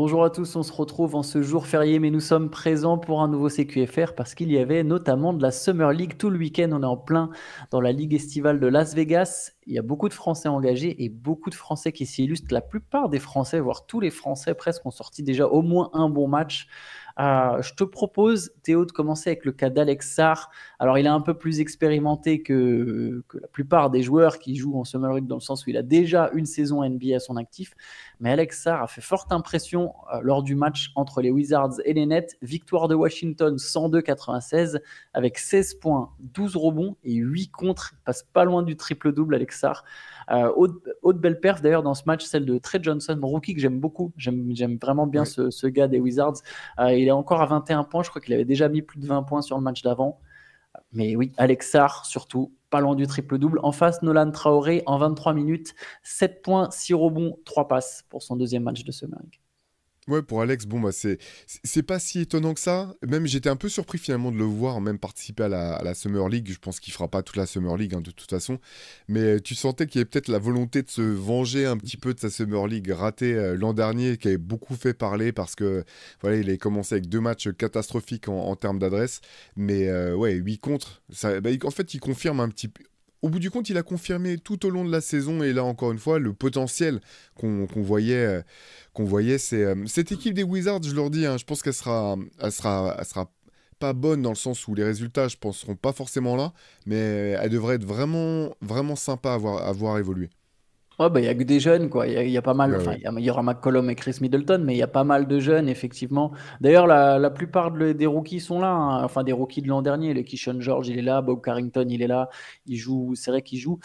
Bonjour à tous, on se retrouve en ce jour férié, mais nous sommes présents pour un nouveau CQFR parce qu'il y avait notamment de la Summer League tout le week-end. On est en plein dans la Ligue estivale de Las Vegas. Il y a beaucoup de Français engagés et beaucoup de Français qui s'y illustrent. La plupart des Français, voire tous les Français presque, ont sorti déjà au moins un bon match. Je te propose, Théo, de commencer avec le cas d'Alex Sarr. Alors, il est un peu plus expérimenté que la plupart des joueurs qui jouent en Summer League, dans le sens où il a déjà une saison NBA à son actif. Mais Alex Sarr a fait forte impression lors du match entre les Wizards et les Nets. Victoire de Washington 102-96 avec 16 points, 12 rebonds et 8 contres. Il passe pas loin du triple-double, Alex Sarr. Autre belle perf d'ailleurs dans ce match, celle de Trey Johnson, rookie que j'aime beaucoup. J'aime vraiment bien Ouais. ce gars des Wizards. Il est encore à 21 points. Je crois qu'il avait déjà mis plus de 20 points sur le match d'avant. Mais oui, Alex Sarr, surtout, pas loin du triple-double. En face, Nolan Traoré, en 23 minutes, 7 points, 6 rebonds, 3 passes pour son deuxième match de Summer League. Ouais, pour Alex, bon, bah, c'est pas si étonnant que ça. Même j'étais un peu surpris finalement de le voir même participer à la Summer League. Je pense qu'il fera pas toute la Summer League hein, de toute façon. Mais tu sentais qu'il y avait peut-être la volonté de se venger un petit peu de sa Summer League ratée l'an dernier, qui avait beaucoup fait parler parce que voilà, il avait commencé avec deux matchs catastrophiques en termes d'adresse. Mais ouais, 8 contre. Ça, bah, en fait, il confirme un petit peu. Au bout du compte, il a confirmé tout au long de la saison, et là encore une fois, le potentiel qu'on voyait. Qu'on voyait, c'est cette équipe des Wizards, je leur dis, hein, je pense qu'elle sera pas bonne dans le sens où les résultats, je pense, seront pas forcément là, mais elle devrait être vraiment, vraiment sympa à voir évoluer. Ouais, bah, il y a que des jeunes, quoi. Il y a pas mal, Ouais, enfin, ouais. il y aura McCollum et Chris Middleton, mais il y a pas mal de jeunes, effectivement. D'ailleurs, la plupart des rookies sont là, hein. Enfin, des rookies de l'an dernier. Le Keyshawn George, il est là. Bob Carrington, il est là. Il joue, c'est vrai qu'il joue.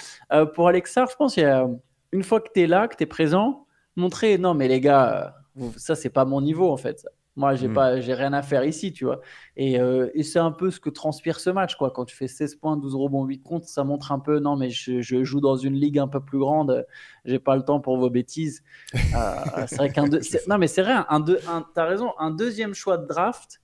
Pour Alexa, je pense qu'il y a, une fois que tu es là, que tu es présent, montrer, non, mais les gars, ça, c'est pas mon niveau, en fait. Moi, Mm. j'ai rien à faire ici, tu vois. Et c'est un peu ce que transpire ce match, quoi. Quand tu fais 16 points, 12 rebonds, 8 contre, ça montre un peu, non, mais je joue dans une ligue un peu plus grande, j'ai pas le temps pour vos bêtises. C'est vrai C'est ça. non, mais c'est vrai, t'as raison, un deuxième choix de draft,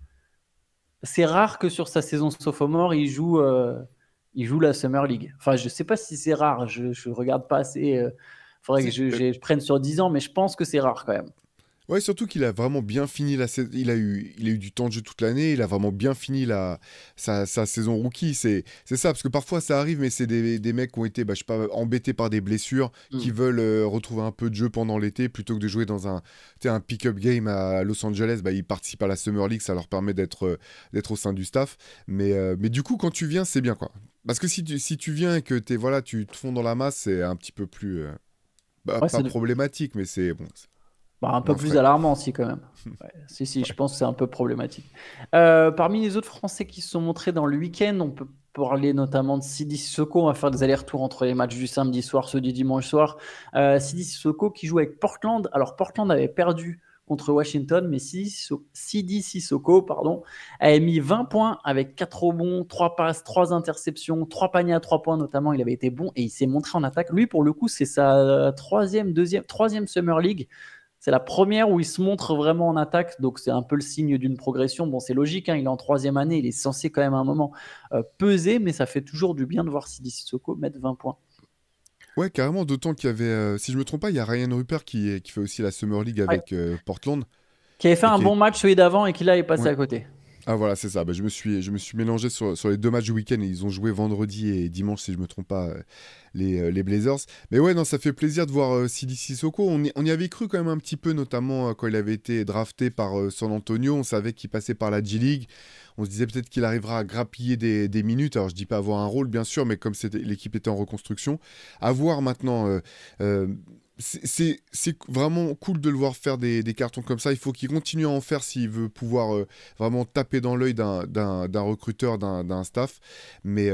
c'est rare que sur sa saison sophomore, il joue la Summer League. Enfin, je sais pas si c'est rare, je regarde pas assez. Faudrait que Si, je prenne sur 10 ans, mais je pense que c'est rare quand même. ouais, surtout qu'il a vraiment bien fini la saison. Il a eu du temps de jeu toute l'année. Il a vraiment bien fini sa saison rookie. C'est ça, parce que parfois ça arrive, mais c'est des mecs qui ont été, bah, je sais pas, embêtés par des blessures, qui Mm. veulent retrouver un peu de jeu pendant l'été plutôt que de jouer dans un pick-up game à Los Angeles. Bah, ils participent à la Summer League, ça leur permet d'être au sein du staff. Mais du coup, quand tu viens, c'est bien quoi. Parce que si tu viens et que voilà, tu te fonds dans la masse, c'est un petit peu plus, bah, Ouais, pas problématique, mais c'est bon, c'est bah, un peu moins plus frais. alarmant aussi quand même. Ouais, si, je Ouais. pense que c'est un peu problématique. Parmi les autres Français qui se sont montrés dans le week-end, on peut parler notamment de Sidi Sissoko. On va faire des allers-retours entre les matchs du samedi soir, ceux du dimanche soir. Sidi Sissoko qui joue avec Portland. Alors Portland avait perdu contre Washington, mais Sidi Sissoko, pardon, avait mis 20 points avec 4 rebonds, 3 passes, 3 interceptions, 3 paniers à 3 points notamment. Il avait été bon et il s'est montré en attaque. Lui, pour le coup, c'est sa troisième Summer League. C'est la première où il se montre vraiment en attaque, donc c'est un peu le signe d'une progression. Bon, c'est logique, hein, il est en troisième année, il est censé quand même à un moment peser, mais ça fait toujours du bien de voir Sidi Sissoko mettre 20 points. Ouais, carrément, d'autant qu'il y avait, si je me trompe pas, il y a Ryan Rupert qui fait aussi la Summer League Ouais. avec Portland. Qui avait fait Et un qui est... bon match celui d'avant et qui là est passé Ouais. à côté. Ah voilà, c'est ça. Bah, je me suis mélangé sur les deux matchs du week-end. Ils ont joué vendredi et dimanche, si je me trompe pas, les Blazers. Mais ouais, non, ça fait plaisir de voir Sidi Sissoko. On y avait cru quand même un petit peu, notamment quand il avait été drafté par San Antonio. On savait qu'il passait par la G-League. On se disait peut-être qu'il arrivera à grappiller des minutes. Alors je dis pas avoir un rôle, bien sûr, mais comme l'équipe était en reconstruction. À voir maintenant. Euh, c'est vraiment cool de le voir faire des cartons comme ça. Il faut qu'il continue à en faire s'il veut pouvoir vraiment taper dans l'œil d'un recruteur, d'un staff. Mais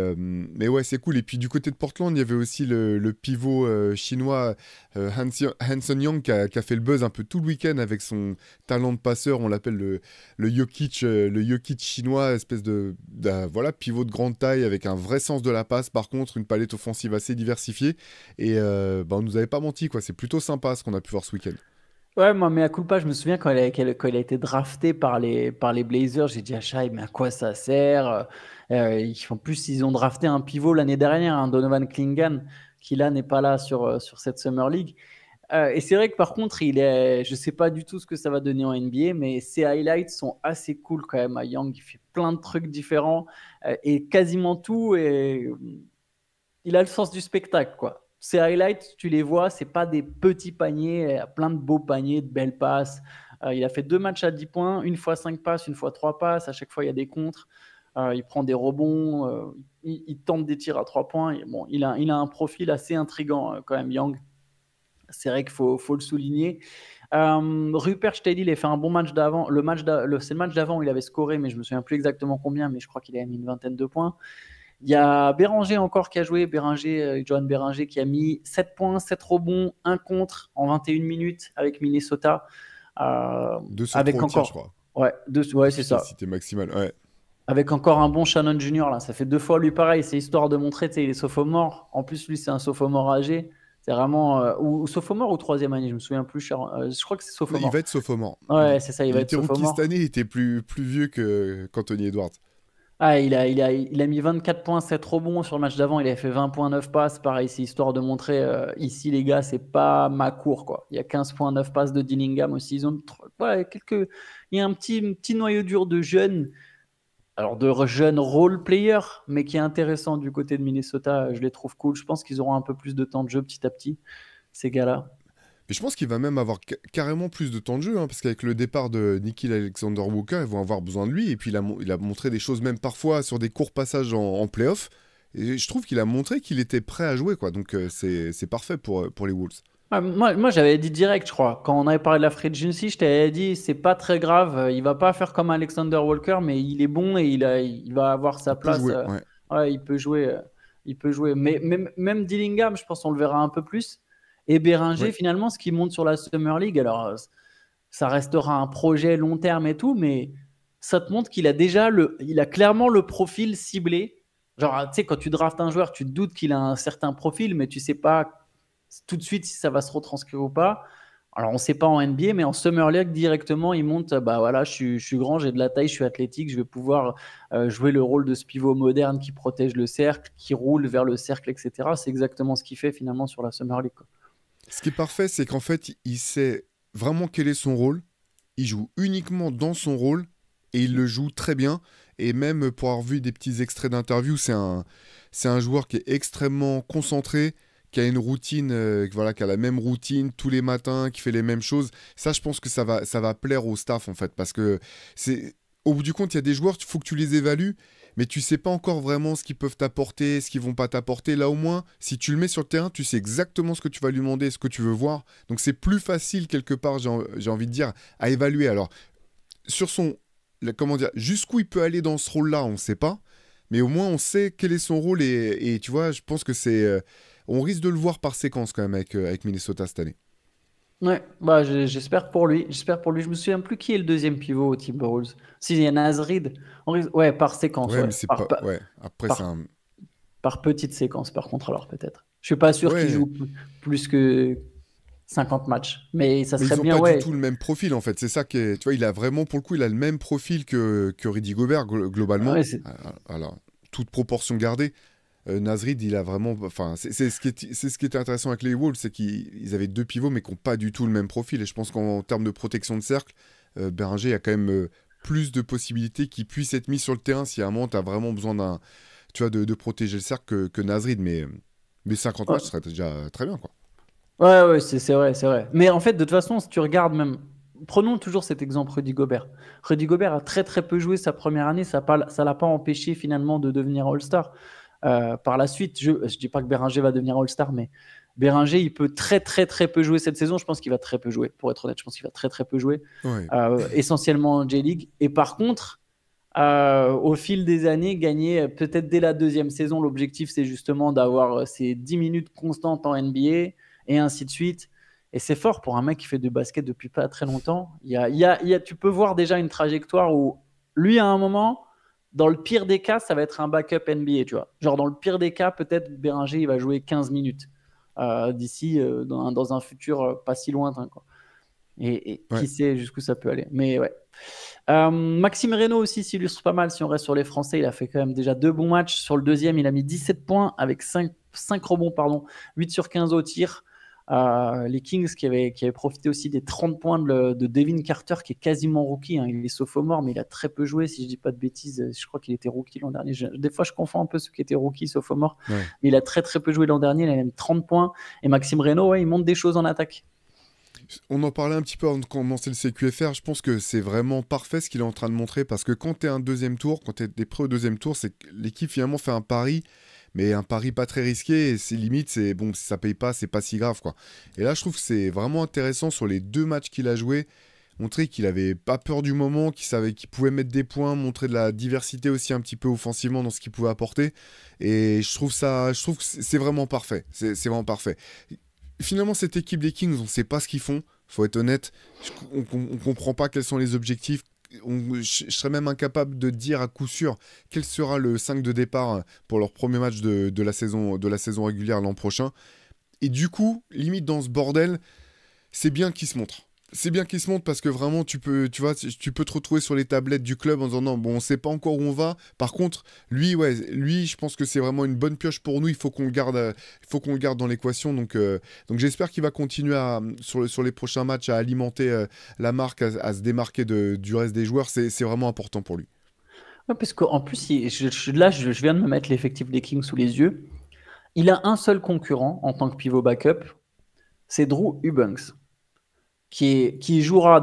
ouais, c'est cool. Et puis du côté de Portland, il y avait aussi le pivot chinois Hanson Young qui a fait le buzz un peu tout le week-end avec son talent de passeur. On l'appelle le Jokic chinois, espèce voilà, pivot de grande taille avec un vrai sens de la passe. Par contre, une palette offensive assez diversifiée. Et bah, on nous avait pas menti, quoi. C'est plutôt sympa ce qu'on a pu voir ce week-end. Ouais, moi, mais à culpa, je me souviens quand il a été drafté par les Blazers, j'ai dit à Shai, mais à quoi ça sert? En plus, ils ont drafté un pivot l'année dernière, un Donovan Clingan, qui là n'est pas là sur cette Summer League. Et c'est vrai que par contre, je sais pas du tout ce que ça va donner en NBA, mais ses highlights sont assez cool quand même. À Young, il fait plein de trucs différents et quasiment tout. Et il a le sens du spectacle, quoi. Ces highlights, tu les vois, c'est pas des petits paniers, plein de beaux paniers, de belles passes. Il a fait 2 matchs à 10 points, une fois 5 passes, une fois 3 passes. À chaque fois, il y a des contres. Il prend des rebonds, il tente des tirs à 3 points. Et bon, il a un profil assez intriguant quand même, Young. C'est vrai qu'il faut le souligner. Rupert, je t'ai dit, il a fait un bon match d'avant. C'est le match d'avant où il avait scoré, mais je me souviens plus exactement combien, mais je crois qu'il a mis une vingtaine de points. Il y a Béranger encore qui a joué, Johan Béranger qui a mis 7 points, 7 rebonds, 1 contre en 21 minutes avec Minnesota. 2 sur 3 Avec au tir, je encore. crois. Ouais, c'est ça. Efficacité maximale, ouais. Avec encore un bon Shannon Junior, là. Ça fait 2 fois lui pareil. C'est histoire de montrer, tu sais, il est sophomore. En plus, lui, c'est un sophomore âgé. C'est vraiment. Ou sophomore ou troisième année, je me souviens plus. Je crois que c'est Il va sophomore. être sophomore. Ouais, c'est ça, il Il va être était rookie cette sophomore. année, il était plus vieux qu'Anthony Edwards. Ah, il a mis 24 points, 7 rebonds sur le match d'avant. Il avait fait 20 points, 9 passes. Pareil, c'est histoire de montrer ici, les gars, c'est pas ma cour, quoi. Il y a 15 points, 9 passes de Dillingham aussi. Voilà, il y a un petit noyau dur de jeunes, alors de jeunes role players, mais qui est intéressant du côté de Minnesota. Je les trouve cool. Je pense qu'ils auront un peu plus de temps de jeu petit à petit, ces gars-là. Mais je pense qu'il va même avoir carrément plus de temps de jeu, hein, parce qu'avec le départ de Nickeil Alexander-Walker, ils vont avoir besoin de lui. Et puis il a montré des choses, même parfois sur des courts passages en playoff. Et je trouve qu'il a montré qu'il était prêt à jouer, quoi. Donc c'est parfait pour les Wolves. Ah, moi, j'avais dit direct, je crois. Quand on avait parlé de la free agency, je t'avais dit, c'est pas très grave. Il va pas faire comme Alexander Walker, mais il est bon et il va avoir sa Il peut place. jouer, ouais. Ouais, il peut jouer. Il peut jouer. Mais même Dillingham, je pense qu'on le verra un peu plus. Et Béranger, Ouais. finalement, ce qui monte sur la Summer League, alors ça restera un projet long terme et tout, mais ça te montre qu'il a déjà il a clairement le profil ciblé. Genre, tu sais, quand tu draftes un joueur, tu te doutes qu'il a un certain profil, mais tu sais pas tout de suite si ça va se retranscrire ou pas. Alors, on ne sait pas en NBA, mais en Summer League, directement, il monte, bah voilà, je suis grand, j'ai de la taille, je suis athlétique, je vais pouvoir jouer le rôle de ce pivot moderne qui protège le cercle, qui roule vers le cercle, etc. C'est exactement ce qu'il fait finalement sur la Summer League, quoi. Ce qui est parfait, c'est qu'en fait, il sait vraiment quel est son rôle. Il joue uniquement dans son rôle et il le joue très bien. Et même pour avoir vu des petits extraits d'interview, c'est un joueur qui est extrêmement concentré, qui a une routine, voilà, qui a la même routine tous les matins, qui fait les mêmes choses. Ça, je pense que ça va plaire au staff en fait, parce que au bout du compte, il y a des joueurs, il faut que tu les évalues, mais tu sais pas encore vraiment ce qu'ils peuvent t'apporter, ce qu'ils vont pas t'apporter. Là, au moins, si tu le mets sur le terrain, tu sais exactement ce que tu vas lui demander, ce que tu veux voir. Donc, c'est plus facile quelque part, j'ai envie de dire, à évaluer. Alors, sur comment dire, jusqu'où il peut aller dans ce rôle-là, on ne sait pas. Mais au moins, on sait quel est son rôle. Et tu vois, je pense que on risque de le voir par séquence quand même avec Minnesota cette année. Ouais, bah, j'espère pour lui. J'espère pour lui. Je me souviens plus qui est le deuxième pivot au Timberwolves. Si, il y a Nasrid. Ouais, par séquence, Ouais, ouais. mais c'est pas. Ouais, après, c'est Par, un. par petite séquence, par contre, alors peut-être. Je suis pas sûr qu'il Ouais, joue plus que 50 matchs. Mais ça mais serait ils ont bien, pas du ouais. tout le même profil en fait. C'est ça qui est. Tu vois, il a vraiment, pour le coup, il a le même profil que Rudy Gobert globalement. Ouais, Alors, toute proportion gardée. Nasrid, il a vraiment. Enfin, c'est ce qui était intéressant avec les Wolves, c'est qu'ils avaient deux pivots, mais qui n'ont pas du tout le même profil. Et je pense qu'en termes de protection de cercle, Béranger a quand même plus de possibilités qu'il puisse être mis sur le terrain si à un moment tu as vraiment besoin tu vois, de protéger le cercle que Nasrid. Mais 50 ouais, matchs serait déjà très bien, quoi. ouais, c'est vrai, c'est vrai. Mais en fait, de toute façon, si tu regardes même. Prenons toujours cet exemple Rudy Gobert. Rudy Gobert a très très peu joué sa première année, ça ne l'a pas empêché finalement de devenir All-Star. Par la suite, je ne dis pas que Béranger va devenir All-Star, mais Béranger, il peut très très très peu jouer cette saison. Je pense qu'il va très peu jouer, pour être honnête. Je pense qu'il va très très peu jouer, Ouais. essentiellement en J-League. Et par contre, au fil des années, gagner peut-être dès la deuxième saison, l'objectif c'est justement d'avoir ces 10 minutes constantes en NBA et ainsi de suite. Et c'est fort pour un mec qui fait du basket depuis pas très longtemps. Tu peux voir déjà une trajectoire où lui, à un moment, dans le pire des cas, ça va être un backup NBA, tu vois. Genre dans le pire des cas, peut-être Béranger, il va jouer 15 minutes d'ici dans un futur pas si lointain, quoi. Et qui Ouais. sait jusqu'où ça peut aller. Mais ouais. Maxime Reynaud aussi s'illustre pas mal si on reste sur les Français. Il a fait quand même déjà 2 bons matchs. Sur le deuxième, il a mis 17 points avec 5 rebonds, pardon, 8 sur 15 au tir. Les Kings qui avaient profité aussi des 30 points de Devin Carter, qui est quasiment rookie. Hein. Il est sophomore, mais il a très peu joué, si je ne dis pas de bêtises. Je crois qu'il était rookie l'an dernier. Des fois, je confonds un peu ceux qui étaient rookie, sophomore. Ouais. Mais il a très très peu joué l'an dernier. Il a même 30 points. Et Maxime Reynaud, il monte des choses en attaque. On en parlait un petit peu avant de commencer le CQFR. Je pense que c'est vraiment parfait ce qu'il est en train de montrer, parce que quand tu es un deuxième tour, quand tu es prêt au deuxième tour, c'est que l'équipe finalement fait un pari, mais un pari pas très risqué, et c'est limite, c'est bon, si ça paye pas, c'est pas si grave, quoi. Et là, je trouve que c'est vraiment intéressant sur les 2 matchs qu'il a joué, montrer qu'il avait pas peur du moment, qu'il savait qu'il pouvait mettre des points, montrer de la diversité aussi un petit peu offensivement dans ce qu'il pouvait apporter. Et je trouve que c'est vraiment parfait. C'est vraiment parfait. Finalement, cette équipe des Kings, on ne sait pas ce qu'ils font, faut être honnête. On ne comprend pas quels sont les objectifs. Je serais même incapable de dire à coup sûr quel sera le 5 de départ pour leur premier match de la saison régulière l'an prochain. Et du coup, limite dans ce bordel, c'est bien qu'ils se montrent. C'est bien qu'ils se montrent, parce que vraiment, tu peux te retrouver sur les tablettes du club en disant non, bon, on sait pas encore où on va. Par contre, lui, je pense que c'est vraiment une bonne pioche pour nous. Il faut qu'on le garde dans l'équation. Donc j'espère qu'il va continuer sur les prochains matchs à alimenter la marque, à se démarquer du reste des joueurs. C'est vraiment important pour lui. Ouais, parce qu'en plus, là, je viens de me mettre l'effectif des Kings sous les yeux. Il a un seul concurrent en tant que pivot backup, c'est Drew Eubanks, qui jouera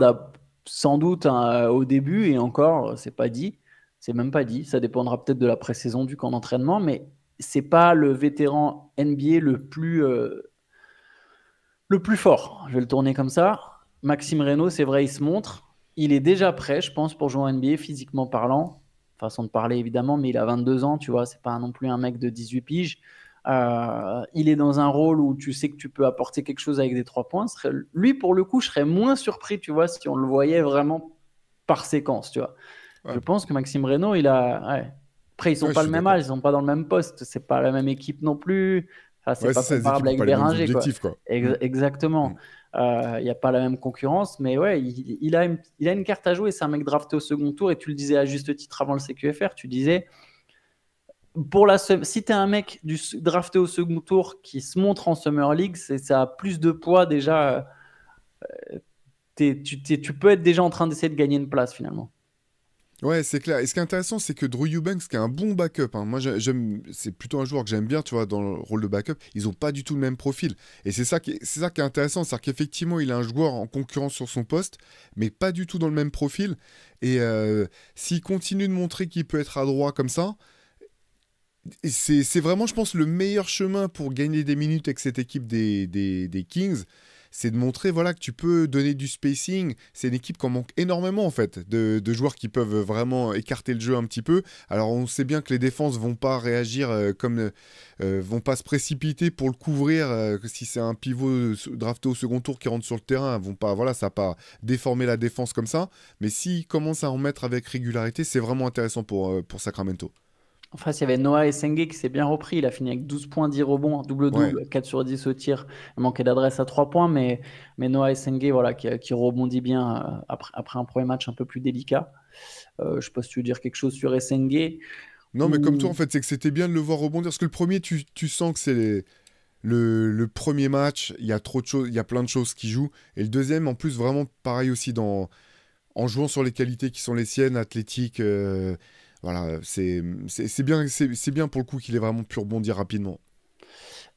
sans doute au début, et encore, c'est pas dit, c'est même pas dit, ça dépendra peut-être de la pré-saison du camp d'entraînement, mais c'est pas le vétéran NBA le plus fort. Je vais le tourner comme ça. Maxime Reynaud, c'est vrai, il se montre. Il est déjà prêt, je pense, pour jouer en NBA, physiquement parlant. Façon de parler, évidemment, mais il a 22 ans, tu vois, c'est pas non plus un mec de 18 piges. Il est dans un rôle où tu sais que tu peux apporter quelque chose avec des 3 points. Lui, pour le coup, je serais moins surpris, tu vois, si on le voyait vraiment par séquence, tu vois. Ouais, Je pense que Maxime Reynaud, il a... Ouais. Après, ils sont ouais, je pas le suis même d'accord. âge, ils sont pas dans le même poste, c'est pas la même équipe non plus. Enfin, c'est Ouais, pas c'est ça, les équipes comparable n'ont avec pas les mêmes Béranger, quoi. objectifs, quoi. Mm, mm. Exactement. Il n'y a pas la même concurrence, mais ouais, il a une carte à jouer. C'est un mec drafté au second tour, et tu le disais à juste titre avant le CQFR. Tu disais, si tu es un mec drafté au second tour qui se montre en Summer League, ça a plus de poids déjà. Tu peux être déjà en train d'essayer de gagner une place finalement. Ouais, c'est clair. Et ce qui est intéressant, c'est que Drew Eubanks, qui est un bon backup, hein. Moi, c'est plutôt un joueur que j'aime bien, tu vois, dans le rôle de backup. Ils ont pas du tout le même profil. Et c'est ça qui est intéressant, c'est qu'effectivement, il a un joueur en concurrence sur son poste, mais pas du tout dans le même profil. Et s'il continue de montrer qu'il peut être adroit comme ça, c'est vraiment, je pense, le meilleur chemin pour gagner des minutes avec cette équipe des Kings. C'est de montrer, voilà, que tu peux donner du spacing. C'est une équipe qui en manque énormément, en fait, de joueurs qui peuvent vraiment écarter le jeu un petit peu. Alors, on sait bien que les défenses vont pas réagir vont pas se précipiter pour le couvrir. Que si c'est un pivot drafté au second tour qui rentre sur le terrain, vont pas, voilà, ça va pas déformer la défense comme ça. Mais s'ils commencent à en mettre avec régularité, c'est vraiment intéressant pour Sacramento. En face, il y avait Noah Essengé qui s'est bien repris. Il a fini avec 12 points, 10 rebonds, Ouais. double-double, 4 sur 10 au tir. Il manquait d'adresse à 3 points, mais Noah Essengé, voilà, qui rebondit bien après un premier match un peu plus délicat. Je ne sais pas si tu veux dire quelque chose sur Essengé. Non, mais comme toi, en Ou... fait, c'est que c'était bien de le voir rebondir. Parce que le premier, tu sens que c'est le premier match, il y a trop de choses, il y a plein de choses qui jouent. Et le deuxième, en plus, vraiment pareil aussi en jouant sur les qualités qui sont les siennes, athlétiques. Voilà, c'est bien pour le coup qu'il ait vraiment pu rebondir rapidement.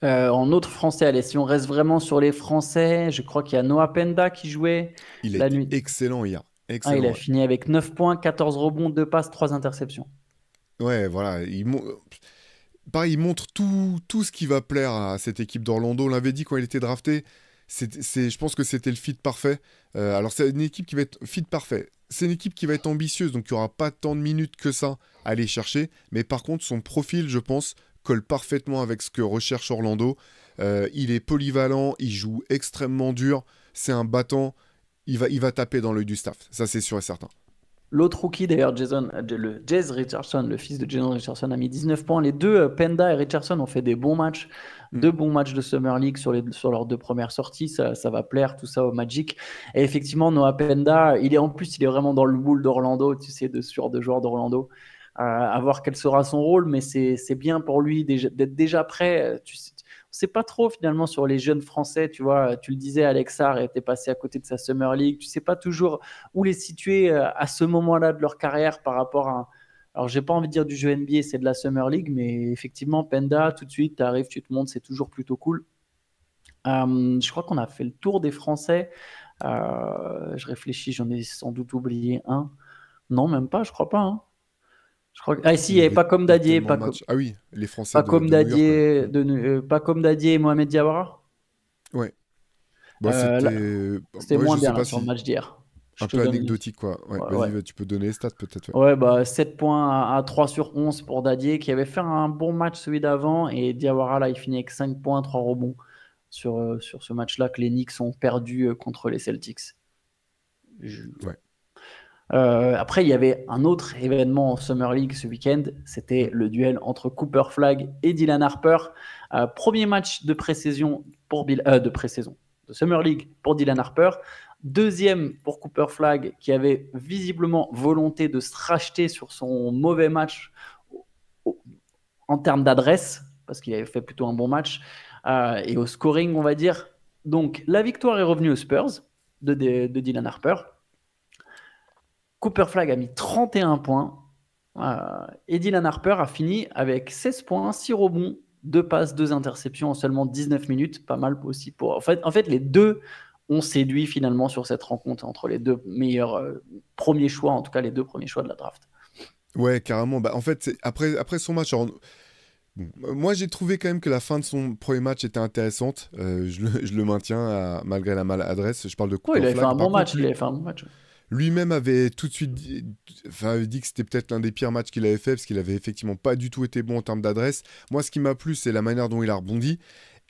En autre français, allez, si on reste vraiment sur les Français, je crois qu'il y a Noah Penda qui jouait Il a la été nuit. excellent hier. Ah, il Excellent, a ouais. fini avec 9 points, 14 rebonds, 2 passes, 3 interceptions. Ouais, voilà. Pareil, il montre tout ce qui va plaire à cette équipe d'Orlando. On l'avait dit quand il était drafté. Je pense que c'était le fit parfait. Alors, c'est une équipe qui va être fit parfait. C'est une équipe qui va être ambitieuse, donc il n'y aura pas tant de minutes que ça à aller chercher. Mais par contre, son profil, je pense, colle parfaitement avec ce que recherche Orlando. Il est polyvalent, il joue extrêmement dur. C'est un battant. Il va taper dans l'œil du staff. Ça, c'est sûr et certain. L'autre rookie, d'ailleurs, le Jazz Richardson, le fils de Jason Richardson, a mis 19 points. Les deux, Penda et Richardson, ont fait des bons matchs, Mm. deux bons matchs de Summer League sur leurs 2 premières sorties. Ça va plaire, tout ça au Magic. Et effectivement, Noah Penda, en plus, il est vraiment dans le moule d'Orlando, tu sais, de joueur d'Orlando. À voir quel sera son rôle, mais c'est bien pour lui d'être déjà prêt. sait pas trop finalement sur les jeunes Français. Tu vois, tu le disais, Alexar était passé à côté de sa Summer League. Tu sais pas toujours où les situer à ce moment-là de leur carrière par rapport à. Alors, j'ai pas envie de dire du jeu NBA, c'est de la Summer League, mais effectivement, Penda, tout de suite, tu arrives, tu te montes, c'est toujours plutôt cool. Je crois qu'on a fait le tour des Français. Je réfléchis, j'en ai sans doute oublié un. Non, même pas, je crois pas, hein. Je crois Ah, si, il Il n'y y avait avait pas comme pas Dadier, tellement de matchs. Ah oui, les Français pas comme de New York, ouais. Dadier, pas comme Dadier et Mohamed Diawara. Ouais. Bah, Là, c'était. c'était Ouais, moins je sais bien là, pas sur le si. match d'hier. Je Un te peu donne les. anecdotique, quoi. Ouais, Ouais, ouais. vas-y, tu peux donner les stats, peut-être, ouais. Ouais, bah, 7 points à 3 sur 11 pour Dadier, qui avait fait un bon match celui d'avant. Et Diawara, là, il finit avec 5 points, 3 rebonds sur ce match-là que les Knicks ont perdu contre les Celtics. Je- Ouais. Après, il y avait un autre événement en Summer League ce week-end. C'était Mm. le duel entre Cooper Flag et Dylan Harper. Premier match de pré-saison de Summer League pour Dylan Harper. Deuxième pour Cooper Flag, qui avait visiblement volonté de se racheter sur son mauvais match en termes d'adresse, parce qu'il avait fait plutôt un bon match, et au scoring, on va dire. Donc, la victoire est revenue aux Spurs de Dylan Harper. Cooper Flag a mis 31 points. Et Dylan Harper a fini avec 16 points, 6 rebonds, 2 passes, 2 interceptions en seulement 19 minutes. Pas mal aussi pour. En fait, les deux ont séduit finalement sur cette rencontre entre les deux meilleurs premiers choix, en tout cas les deux premiers choix de la draft. Ouais, carrément. Bah, en fait, après son match, alors, bon, moi j'ai trouvé quand même que la fin de son premier match était intéressante. Je le maintiens malgré la maladresse. Je parle de Oui, Cooper il avait fait Flag. un Par bon contre, match. Il avait fait un bon match. lui-même avait tout de suite avait dit que c'était peut-être l'un des pires matchs qu'il avait fait parce qu'il avait effectivement pas du tout été bon en termes d'adresse. Moi, ce qui m'a plu, c'est la manière dont il a rebondi.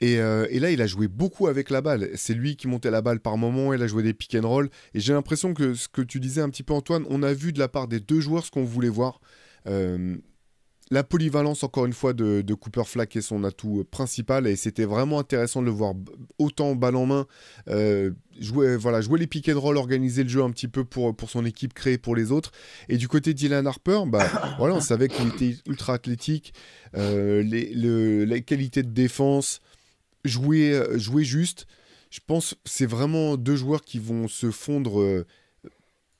Et là, il a joué beaucoup avec la balle. C'est lui qui montait la balle par moment. Il a joué des pick and roll. Et j'ai l'impression que ce que tu disais un petit peu, Antoine, on a vu de la part des deux joueurs ce qu'on voulait voir. Euh, la polyvalence, encore une fois, de Cooper Flag est son atout principal. Et c'était vraiment intéressant de le voir autant balle en main, jouer les pick and roll, organiser le jeu un petit peu pour son équipe, créer pour les autres. Et du côté de Dylan Harper, bah, voilà, on savait qu'il était ultra athlétique, les qualités de défense, jouer juste. Je pense que c'est vraiment deux joueurs qui vont se fondre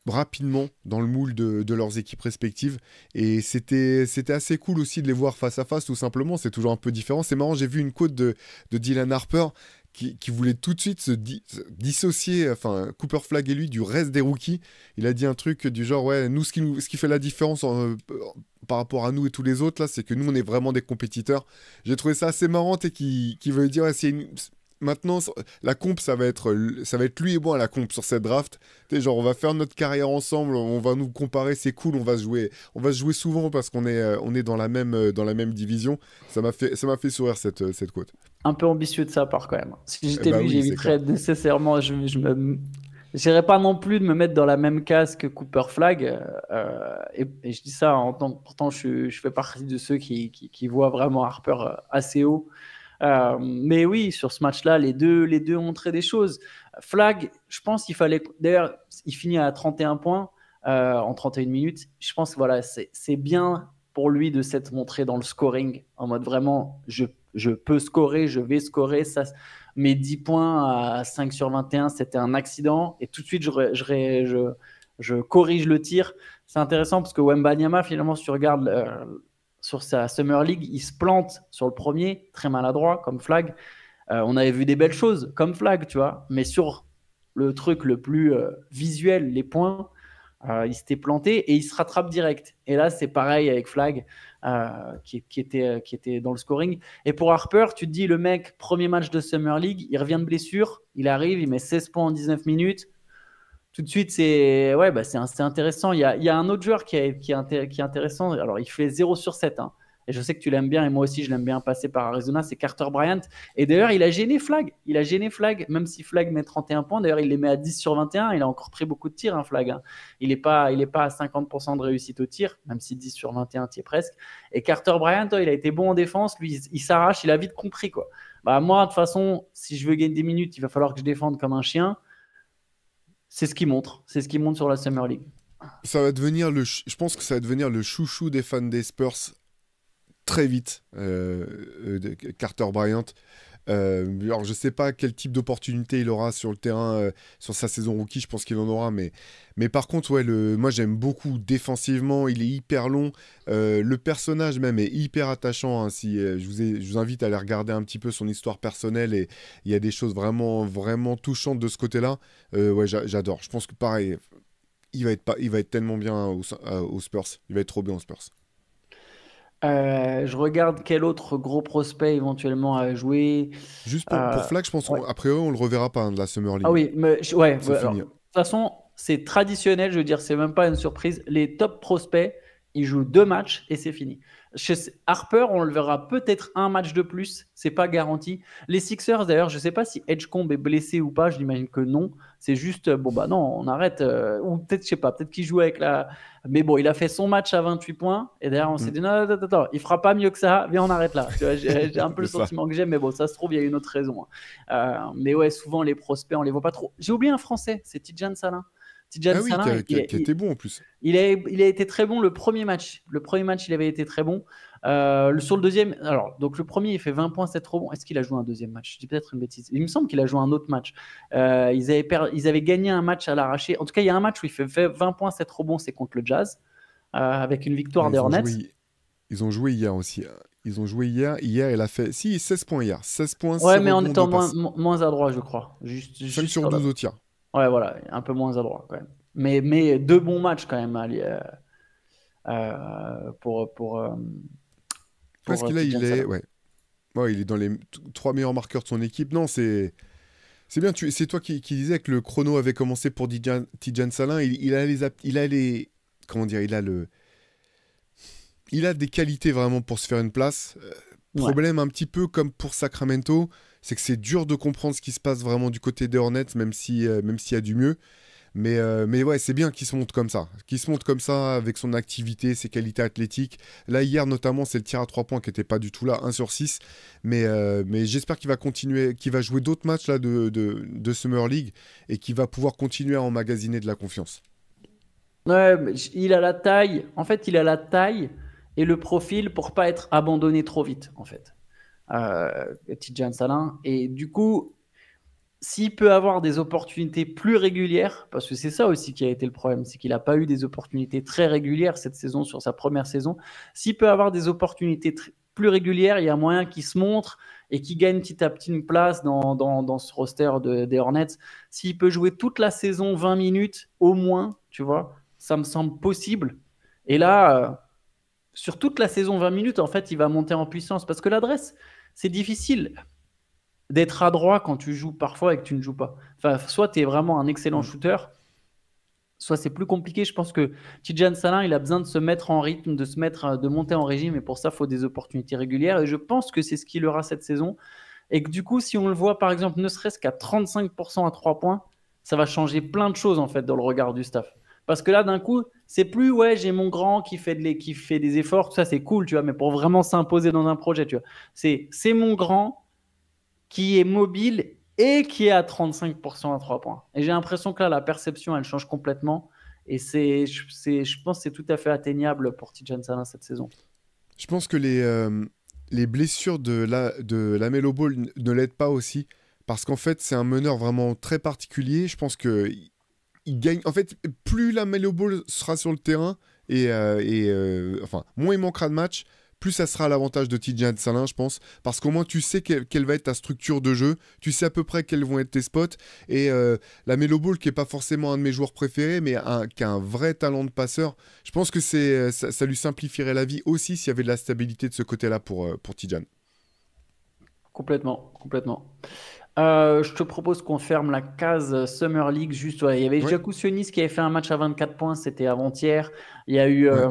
rapidement dans le moule de leurs équipes respectives. Et c'était assez cool aussi de les voir face à face, tout simplement. C'est toujours un peu différent. C'est marrant, j'ai vu une quote de Dylan Harper qui voulait tout de suite se dissocier, enfin, Cooper Flag et lui, du reste des rookies. Il a dit un truc du genre, ouais, nous, ce qui fait la différence par rapport à nous et tous les autres, là, c'est que nous, on est vraiment des compétiteurs. J'ai trouvé ça assez marrant et qui veut dire, ouais, maintenant, la comp, ça va être lui et moi à la comp sur cette draft. Tu sais, genre, on va faire notre carrière ensemble, on va nous comparer, c'est cool, on va se jouer souvent parce qu'on est dans la même division. Ça m'a fait sourire cette quote. Un peu ambitieux de sa part quand même. Si j'étais Bah lui, oui, c'est clair. j'éviterais nécessairement. J'irais pas non plus de me mettre dans la même case que Cooper Flag. Et je dis ça en tant que pourtant je fais partie de ceux qui voient vraiment Harper assez haut. Mais oui, sur ce match-là, les deux ont montré des choses. Flag, je pense qu'il fallait. D'ailleurs, il finit à 31 points en 31 minutes. Je pense que voilà, c'est bien pour lui de s'être montré dans le scoring en mode vraiment, je peux scorer, je vais scorer. Ça, mes 10 points à 5 sur 21, c'était un accident. Et tout de suite, je corrige le tir. C'est intéressant parce que Wembanyama, finalement, si tu regardes sur sa Summer League, il se plante sur le premier, très maladroit comme Flag. On avait vu des belles choses comme Flag, tu vois, mais sur le truc le plus visuel, les points, il s'était planté et il se rattrape direct. Et là, c'est pareil avec Flag qui était dans le scoring. Et pour Harper, tu te dis, le mec, premier match de Summer League, il revient de blessure, il arrive, il met 16 points en 19 minutes. Tout de suite, c'est intéressant. Il y a un autre joueur qui est intéressant. Alors, il fait 0 sur 7. Hein. Et je sais que tu l'aimes bien, et moi aussi, je l'aime bien passer par Arizona. C'est Carter Bryant. Et d'ailleurs, il a gêné Flag. Même si Flag met 31 points. D'ailleurs, il les met à 10 sur 21. Il a encore pris beaucoup de tirs, hein, Flag. Hein. Il n'est pas à 50% de réussite au tir, même si 10 sur 21, tu es presque. Et Carter Bryant, il a été bon en défense. Lui, il s'arrache. Il a vite compris, quoi. Bah, moi, de toute façon, si je veux gagner des minutes, il va falloir que je défende comme un chien. C'est ce qu'il montre. C'est ce qu'il montre sur la Summer League. Je pense que ça va devenir le chouchou des fans des Spurs très vite, Carter Bryant. Alors, je sais pas quel type d'opportunité il aura sur le terrain, sur sa saison rookie, je pense qu'il en aura, mais par contre, ouais, moi j'aime beaucoup défensivement, il est hyper long, le personnage même est hyper attachant, hein, si, je vous invite à aller regarder un petit peu son histoire personnelle, et il y a des choses vraiment, vraiment touchantes de ce côté-là. Ouais, j'adore, je pense que pareil, il va être tellement bien aux Spurs, il va être trop bien aux Spurs. Je regarde quel autre gros prospect éventuellement a joué. Juste pour Euh, Flack, je pense ouais. qu'après eux, on le reverra pas, hein, de la Summer Ah League. oui, mais ouais, C'est ouais, alors, fini, de hein. toute façon, c'est traditionnel, je veux dire, c'est même pas une surprise. Les top prospects, ils jouent 2 matchs et c'est fini. Chez Harper, on le verra peut-être un match de plus, c'est pas garanti. Les Sixers, d'ailleurs, je sais pas si Edgecombe est blessé ou pas, je l'imagine que non. C'est juste, bon bah non, on arrête. Ou peut-être, je sais pas, peut-être qu'il joue avec la. Mais bon, il a fait son match à 28 points et d'ailleurs, on s'est Mm. dit, non, non, non, non, il fera pas mieux que ça, viens, on arrête là. Tu vois, j'ai un peu le C'est ça. sentiment que j'ai, mais bon, ça se trouve, il y a une autre raison, hein. Mais ouais, souvent les prospects, on les voit pas trop. J'ai oublié un Français, c'est Tidjane Salin. Tidjane Ah oui, Salin, qui a été bon en plus. il a été très bon le premier match. Le premier match, il avait été très bon. Sur le deuxième, alors, donc le premier, il fait 20 points, 7 rebonds. Est-ce qu'il a joué un deuxième match? Je dis peut-être une bêtise. Il me semble qu'il a joué un autre match. Ils avaient gagné un match à l'arraché. En tout cas, il y a un match où il fait 20 points, 7 rebonds, c'est contre le Jazz, avec une victoire Ouais, des Hornets. ils ont joué hier aussi, hein. Ils ont joué hier. Hier, il a fait 16 points hier. 16 points, 6 Ouais, mais en rebonds, étant 2 moins, passes. moins adroit, je crois. 5 Juste sur sur le. 12 au tir. Ouais, voilà, un peu moins adroit quand même. Mais 2 bons matchs quand même Parce pour qu'il a, il Tidjane est, Salah. ouais. Ouais, il est dans les 3 meilleurs marqueurs de son équipe. Non, c'est bien. C'est toi qui disais que le chrono avait commencé pour Tidjane Salin. Comment dire, il a des qualités vraiment pour se faire une place. Ouais. Problème un petit peu comme pour Sacramento, c'est que c'est dur de comprendre ce qui se passe vraiment du côté des Hornets, même s'il y a du mieux. Mais ouais, c'est bien qu'il se montre comme ça. Qu'il se montre comme ça avec son activité, ses qualités athlétiques. Là, hier, notamment, c'est le tir à 3 points qui n'était pas du tout là, 1 sur 6. Mais j'espère qu'il va continuer, qu'il va jouer d'autres matchs là, de Summer League et qu'il va pouvoir continuer à emmagasiner de la confiance. Ouais, mais il a la taille. En fait, il a la taille et le profil pour pas être abandonné trop vite, en fait. Tidjane Salin. Et du coup, s'il peut avoir des opportunités plus régulières, parce que c'est ça aussi qui a été le problème, c'est qu'il n'a pas eu des opportunités très régulières cette saison sur sa première saison. S'il peut avoir des opportunités plus régulières, il y a moyen qu'il se montre et qu'il gagne petit à petit une place dans ce roster des Hornets. S'il peut jouer toute la saison 20 minutes au moins, tu vois, ça me semble possible. Et là, sur toute la saison 20 minutes, en fait, il va monter en puissance parce que l'adresse, c'est difficile d'être adroit quand tu joues parfois et que tu ne joues pas. Enfin, soit tu es vraiment un excellent Mm. shooter, soit c'est plus compliqué. Je pense que Tidjane Salin, il a besoin de se mettre en rythme, de monter en régime, et pour ça, il faut des opportunités régulières. Et je pense que c'est ce qu'il aura cette saison. Et que du coup, si on le voit, par exemple, ne serait-ce qu'à 35% à 3 points, ça va changer plein de choses, en fait, dans le regard du staff. Parce que là, d'un coup, c'est plus, ouais, j'ai mon grand qui fait des efforts, tout ça, c'est cool, tu vois, mais pour vraiment s'imposer dans un projet, tu vois. C'est mon grand qui est mobile et qui est à 35% à 3 points. Et j'ai l'impression que là, la perception, elle change complètement. Et je pense que c'est tout à fait atteignable pour Tidjane Salin cette saison. Je pense que les blessures de Lamelo Ball ne l'aident pas aussi. Parce qu'en fait, c'est un meneur vraiment très particulier. Je pense que il gagne. En fait, plus Lamelo Ball sera sur le terrain enfin, moins il manquera de matchs, plus ça sera à l'avantage de Tidjane Salin, je pense. Parce qu'au moins, tu sais quelle va être ta structure de jeu. Tu sais à peu près quels vont être tes spots. Et Lamelo Ball, qui est pas forcément un de mes joueurs préférés, mais qui a un vrai talent de passeur, je pense que ça lui simplifierait la vie aussi s'il y avait de la stabilité de ce côté-là pour Tidjane. Complètement, complètement. Je te propose qu'on ferme la case Summer League. Juste, ouais, il y avait Ouais, Jacques Sionis qui avait fait un match à 24 points, c'était avant-hier. Il y a eu ouais.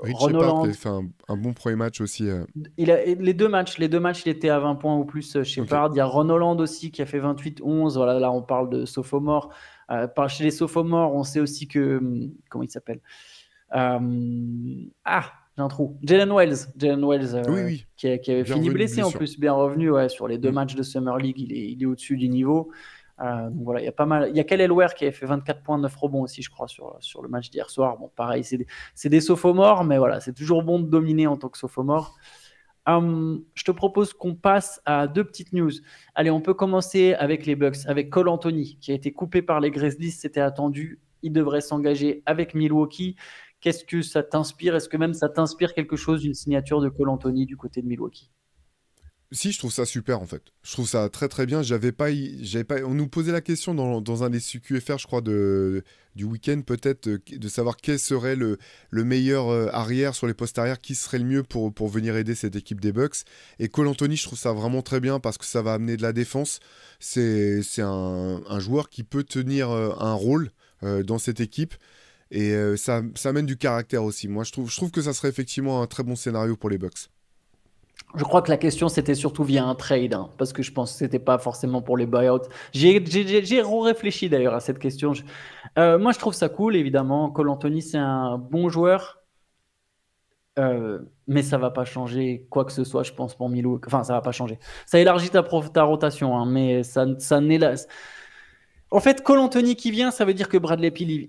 Rich Ron Shepard qui Holland. avait fait un bon premier match aussi. Les deux matchs, il était à 20 points ou plus, Ok. Shepard. Il y a Ron Holland aussi qui a fait 28-11. Voilà, là, on parle de sophomore. Chez les sophomores, on sait aussi que. Comment il s'appelle? J'ai un trou. Jalen Wells, Oui, oui. qui avait Bien fini revenu de blessé en blessure. plus, bien revenu, ouais, sur les deux Mm. matchs de Summer League, il est au-dessus du niveau. Donc voilà, il y a pas mal. Il y a Kelly Ware qui avait fait 24 points, 9 rebonds aussi, je crois, sur le match d'hier soir. Bon, pareil, c'est des sophomores, mais voilà, c'est toujours bon de dominer en tant que sophomore. Je te propose qu'on passe à 2 petites news. Allez, on peut commencer avec les Bucks, avec Cole Anthony, qui a été coupé par les Grizzlies, c'était attendu. Il devrait s'engager avec Milwaukee. Qu'est-ce que ça t'inspire? Est-ce que même ça t'inspire quelque chose, une signature de Cole Anthony du côté de Milwaukee? Si, je trouve ça super en fait. Je trouve ça très très bien. J'avais pas. On nous posait la question dans un des CQFR, je crois, du week-end peut-être, de savoir quel serait le meilleur arrière sur les postes arrière, qui serait le mieux pour venir aider cette équipe des Bucks. Et Cole Anthony, je trouve ça vraiment très bien parce que ça va amener de la défense. C'est un joueur qui peut tenir un rôle dans cette équipe. Et ça amène du caractère aussi. Moi, je trouve que ça serait effectivement un très bon scénario pour les Bucks. Je crois que la question, c'était surtout via un trade, hein, parce que je pense que c'était pas forcément pour les buyouts. J'ai réfléchi d'ailleurs à cette question. Moi, je trouve ça cool, évidemment. Cole Anthony, c'est un bon joueur, mais ça va pas changer quoi que ce soit, je pense, pour Milo. Enfin, ça va pas changer. Ça élargit ta rotation, hein, mais ça n'est là. En fait, Cole Anthony qui vient, ça veut dire que Bradley Beal,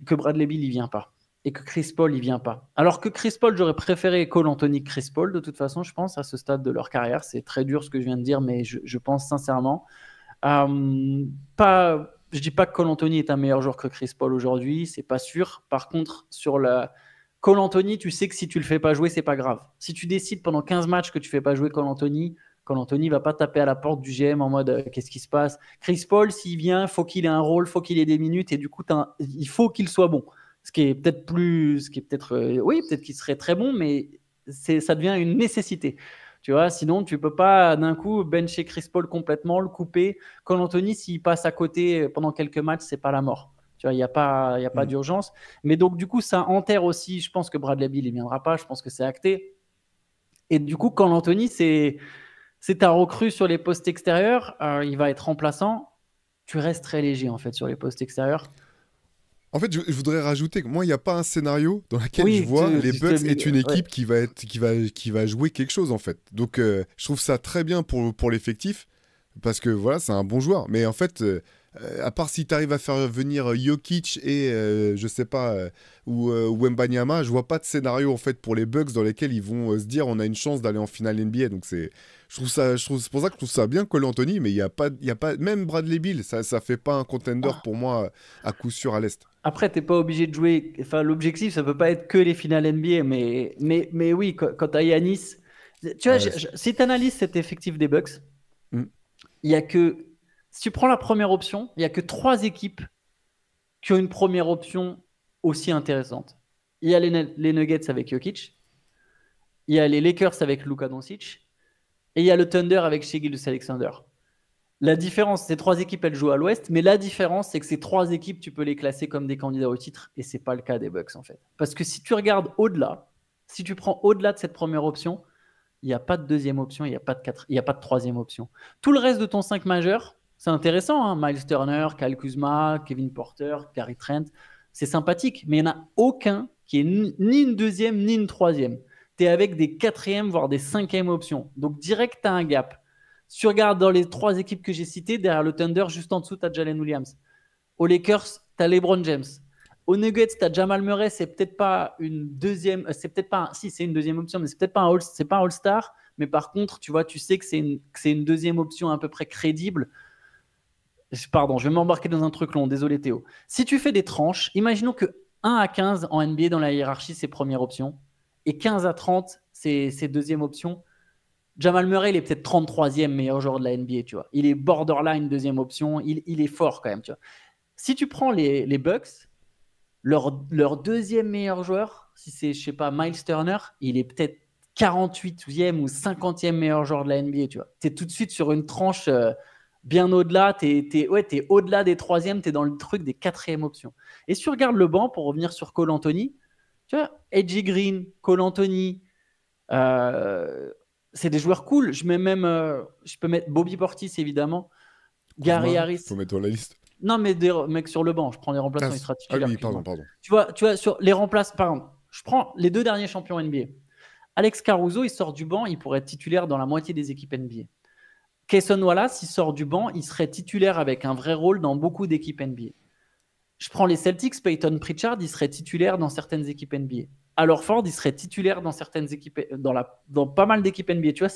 il vient pas. Et que Chris Paul, il vient pas. Alors que Chris Paul, j'aurais préféré Cole Anthony que Chris Paul, de toute façon, je pense, à ce stade de leur carrière. C'est très dur ce que je viens de dire, mais je pense sincèrement. Je dis pas que Cole Anthony est un meilleur joueur que Chris Paul aujourd'hui, c'est pas sûr. Par contre, sur la Cole Anthony, tu sais que si tu le fais pas jouer, c'est pas grave. Si tu décides pendant 15 matchs que tu fais pas jouer Cole Anthony va pas taper à la porte du GM en mode qu'est-ce qui se passe. Chris Paul, s'il vient, faut qu'il ait un rôle, faut qu'il ait des minutes et du coup, il faut qu'il soit bon. Ce qui est peut-être oui, peut-être qu'il serait très bon, mais ça devient une nécessité. Tu vois, sinon, tu peux pas d'un coup bencher Chris Paul complètement, le couper. Cole Anthony, s'il passe à côté pendant quelques matchs, c'est pas la mort. Tu vois, il y a pas Mm. d'urgence. Mais donc, du coup, ça enterre aussi. Je pense que Bradley Beal, il viendra pas. Je pense que c'est acté. Et du coup, Cole Anthony, c'est ta recrue sur les postes extérieurs. Il va être remplaçant. Tu restes très léger, en fait, sur les postes extérieurs. En fait, je voudrais rajouter que moi, il n'y a pas un scénario dans lequel je Oui, vois les Bucks être une ouais. équipe qui va jouer quelque chose, en fait. Donc, je trouve ça très bien pour l'effectif, parce que voilà, c'est un bon joueur. Mais en fait, à part si tu arrives à faire venir Jokic et, je sais pas, ou Wembanyama, je vois pas de scénario, en fait, pour les Bucks dans lesquels ils vont se dire on a une chance d'aller en finale NBA. Donc, c'est pour ça que je trouve ça bien, Cole Anthony, mais il y a pas, même Bradley Beal, ça fait pas un contender pour moi à coup sûr à l'Est. Après, t'es pas obligé de jouer. Enfin, l'objectif, ça peut pas être que les finales NBA, mais oui, quand tu as Yanis. Tu vois, Ouais, si tu analyses cet effectif des Bucks, mm, il y a que. Si tu prends la première option, il y a que 3 équipes qui ont une première option aussi intéressante. Il y a les Nuggets avec Jokic, il y a les Lakers avec Luka Doncic, et il y a le Thunder avec Shai Gilgeous-Alexander. La différence, ces 3 équipes, elles jouent à l'Ouest, mais la différence, c'est que ces 3 équipes, tu peux les classer comme des candidats au titre, et c'est pas le cas des Bucks en fait. Parce que si tu regardes au-delà, si tu prends au-delà de cette première option, il n'y a pas de deuxième option, il n'y a pas de troisième option. Tout le reste de ton 5 majeur, c'est intéressant, hein, Miles Turner, Kyle Kuzma, Kevin Porter, Gary Trent, c'est sympathique, mais il n'y en a aucun qui est ni une deuxième ni une troisième. Tu es avec des quatrièmes, voire des cinquièmes options. Donc direct, tu as un gap. Si tu regardes dans les 3 équipes que j'ai citées, derrière le Thunder, juste en dessous, tu as Jalen Williams. Aux Lakers, tu as LeBron James. Aux Nuggets, tu as Jamal Murray, c'est peut-être pas une deuxième, c'est peut-être pas, si c'est une deuxième option, mais c'est peut-être pas c'est pas un All-Star. Mais par contre, tu vois, tu sais que c'est une deuxième option à peu près crédible. Pardon, je vais m'embarquer dans un truc long, désolé Théo. Si tu fais des tranches, imaginons que 1 à 15 en NBA dans la hiérarchie, c'est première option, et 15 à 30, c'est deuxième option. Jamal Murray, il est peut-être 33e meilleur joueur de la NBA, tu vois. Il est borderline deuxième option, il est fort quand même, tu vois. Si tu prends les Bucks, leur deuxième meilleur joueur, si c'est, je sais pas, Miles Turner, il est peut-être 48e ou 50e meilleur joueur de la NBA, tu vois. Tu es tout de suite sur une tranche bien au-delà, t'es au-delà des troisièmes, tu es dans le truc des quatrièmes options. Et si tu regardes le banc, pour revenir sur Cole Anthony, tu vois, AJ Green, Cole Anthony, euh, c'est des joueurs cool. Je peux mettre Bobby Portis, évidemment, Gary Kuzma, Harris. faut mettre dans la liste. Non, mais des mecs sur le banc. Je prends des Ah, remplaçants, il sera ah titulaire, oui, Kuzma. pardon. Tu vois, sur les remplaçants, par exemple, je prends les 2 derniers champions NBA. Alex Caruso, il sort du banc, il pourrait être titulaire dans la moitié des équipes NBA. Cason Wallace, il sort du banc, il serait titulaire avec un vrai rôle dans beaucoup d'équipes NBA. Je prends les Celtics, Peyton Pritchard, il serait titulaire dans certaines équipes NBA. Al Horford, il serait titulaire dans certaines équipes, dans pas mal d'équipes NBA. Tu vois,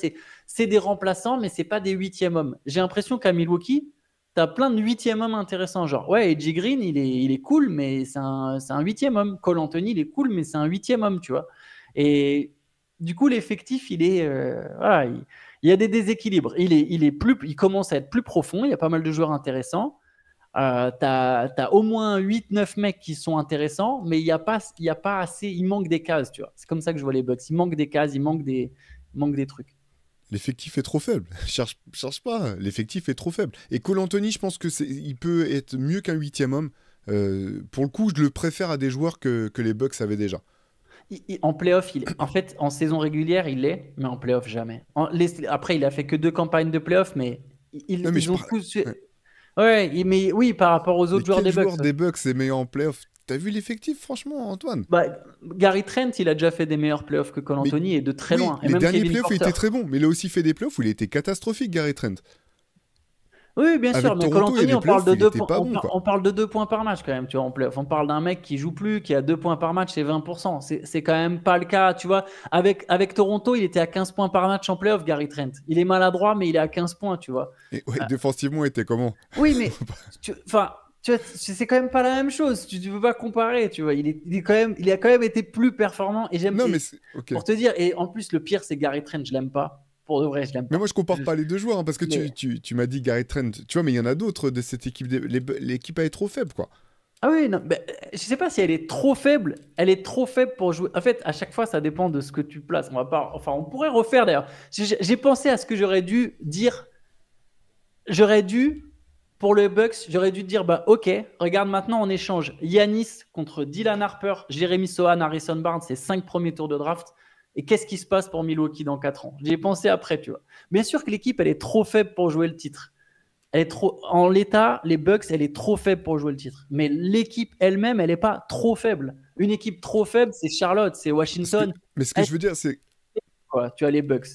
c'est des remplaçants, mais c'est pas des huitièmes hommes. J'ai l'impression qu'à Milwaukee, tu as plein de huitièmes hommes intéressants. Genre, ouais, AJ Green, il est cool, mais c'est un huitième homme. Cole Anthony, il est cool, mais c'est un huitième homme, tu vois. Et du coup, l'effectif, voilà, il y a des déséquilibres. Il commence à être plus profond. Il y a pas mal de joueurs intéressants. T'as au moins 8-9 mecs qui sont intéressants, mais il n'y a pas assez. Il manque des cases, tu vois. C'est comme ça que je vois les Bucks. Il manque des cases, il manque des trucs. L'effectif est trop faible. Cherche pas. L'effectif est trop faible. Et Cole Anthony, je pense que il peut être mieux qu'un huitième homme. Pour le coup, je le préfère à des joueurs que les Bucks avaient déjà. En playoff, en fait, en saison régulière, il l'est, mais en playoff, jamais. Après, il a fait que 2 campagnes de playoff, mais Non, mais ils je ont parle. tous. Ouais. Ouais, mais oui, par rapport aux Mais autres joueurs quel des Bucks. joueur des Bucks est meilleur en playoff? T'as vu l'effectif, franchement, Antoine? Bah, Gary Trent, il a déjà fait des meilleurs playoffs que Cole Mais Anthony et de très oui, loin. Et les même derniers Kevin playoffs, il Porter. était très bon. Mais il a aussi fait des playoffs où il était catastrophique, Gary Trent. Oui, bien sûr, Avec mais Cole Toronto, il y a Anthony, des on parle playoffs, de il deux était points, pas bon, quoi. on parle de 2 points par match quand même, tu vois, en playoff. On parle d'un mec qui joue plus, qui a 2 points par match, c'est 20%. C'est quand même pas le cas, tu vois. Avec Toronto, il était à 15 points par match en playoff, Gary Trent. Il est maladroit, mais il est à 15 points, tu vois. Et ouais, Euh, défensivement, il était comment? oui, mais enfin, tu vois, c'est quand même pas la même chose. Tu ne peux pas comparer, tu vois. Il a quand même été plus performant. Non, mais c'est. Ok. Pour te dire, et en plus, le pire, c'est Gary Trent, je l'aime pas. Pour de vrai, je l'aime Mais pas. moi, je compare pas les deux joueurs, hein, parce que Mais tu m'as dit Gary Trent. Tu vois, mais il y en a d'autres de cette équipe. L'équipe elle est trop faible, quoi. ah oui, non, je sais pas si elle est trop faible. Elle est trop faible pour jouer. En fait, à chaque fois, ça dépend de ce que tu places. On va pas, enfin, on pourrait refaire d'ailleurs. J'ai pensé à ce que j'aurais dû dire. J'aurais dû, pour le Bucks, j'aurais dû dire, bah ok, regarde maintenant, on échange Yanis contre Dylan Harper, Jeremy Sohan, Harrison Barnes, c'est 5 premiers tours de draft. Et qu'est-ce qui se passe pour Milwaukee dans 4 ans? J'y ai pensé après, tu vois. Bien sûr que l'équipe, elle est trop faible pour jouer le titre. Elle est trop, en l'état, les Bucks, elle est trop faible pour jouer le titre. Mais l'équipe elle-même, elle n'est pas trop faible. Une équipe trop faible, c'est Charlotte, c'est Parce que... Washington. Mais ce que Elle, je veux dire, c'est. quoi, tu as les Bucks.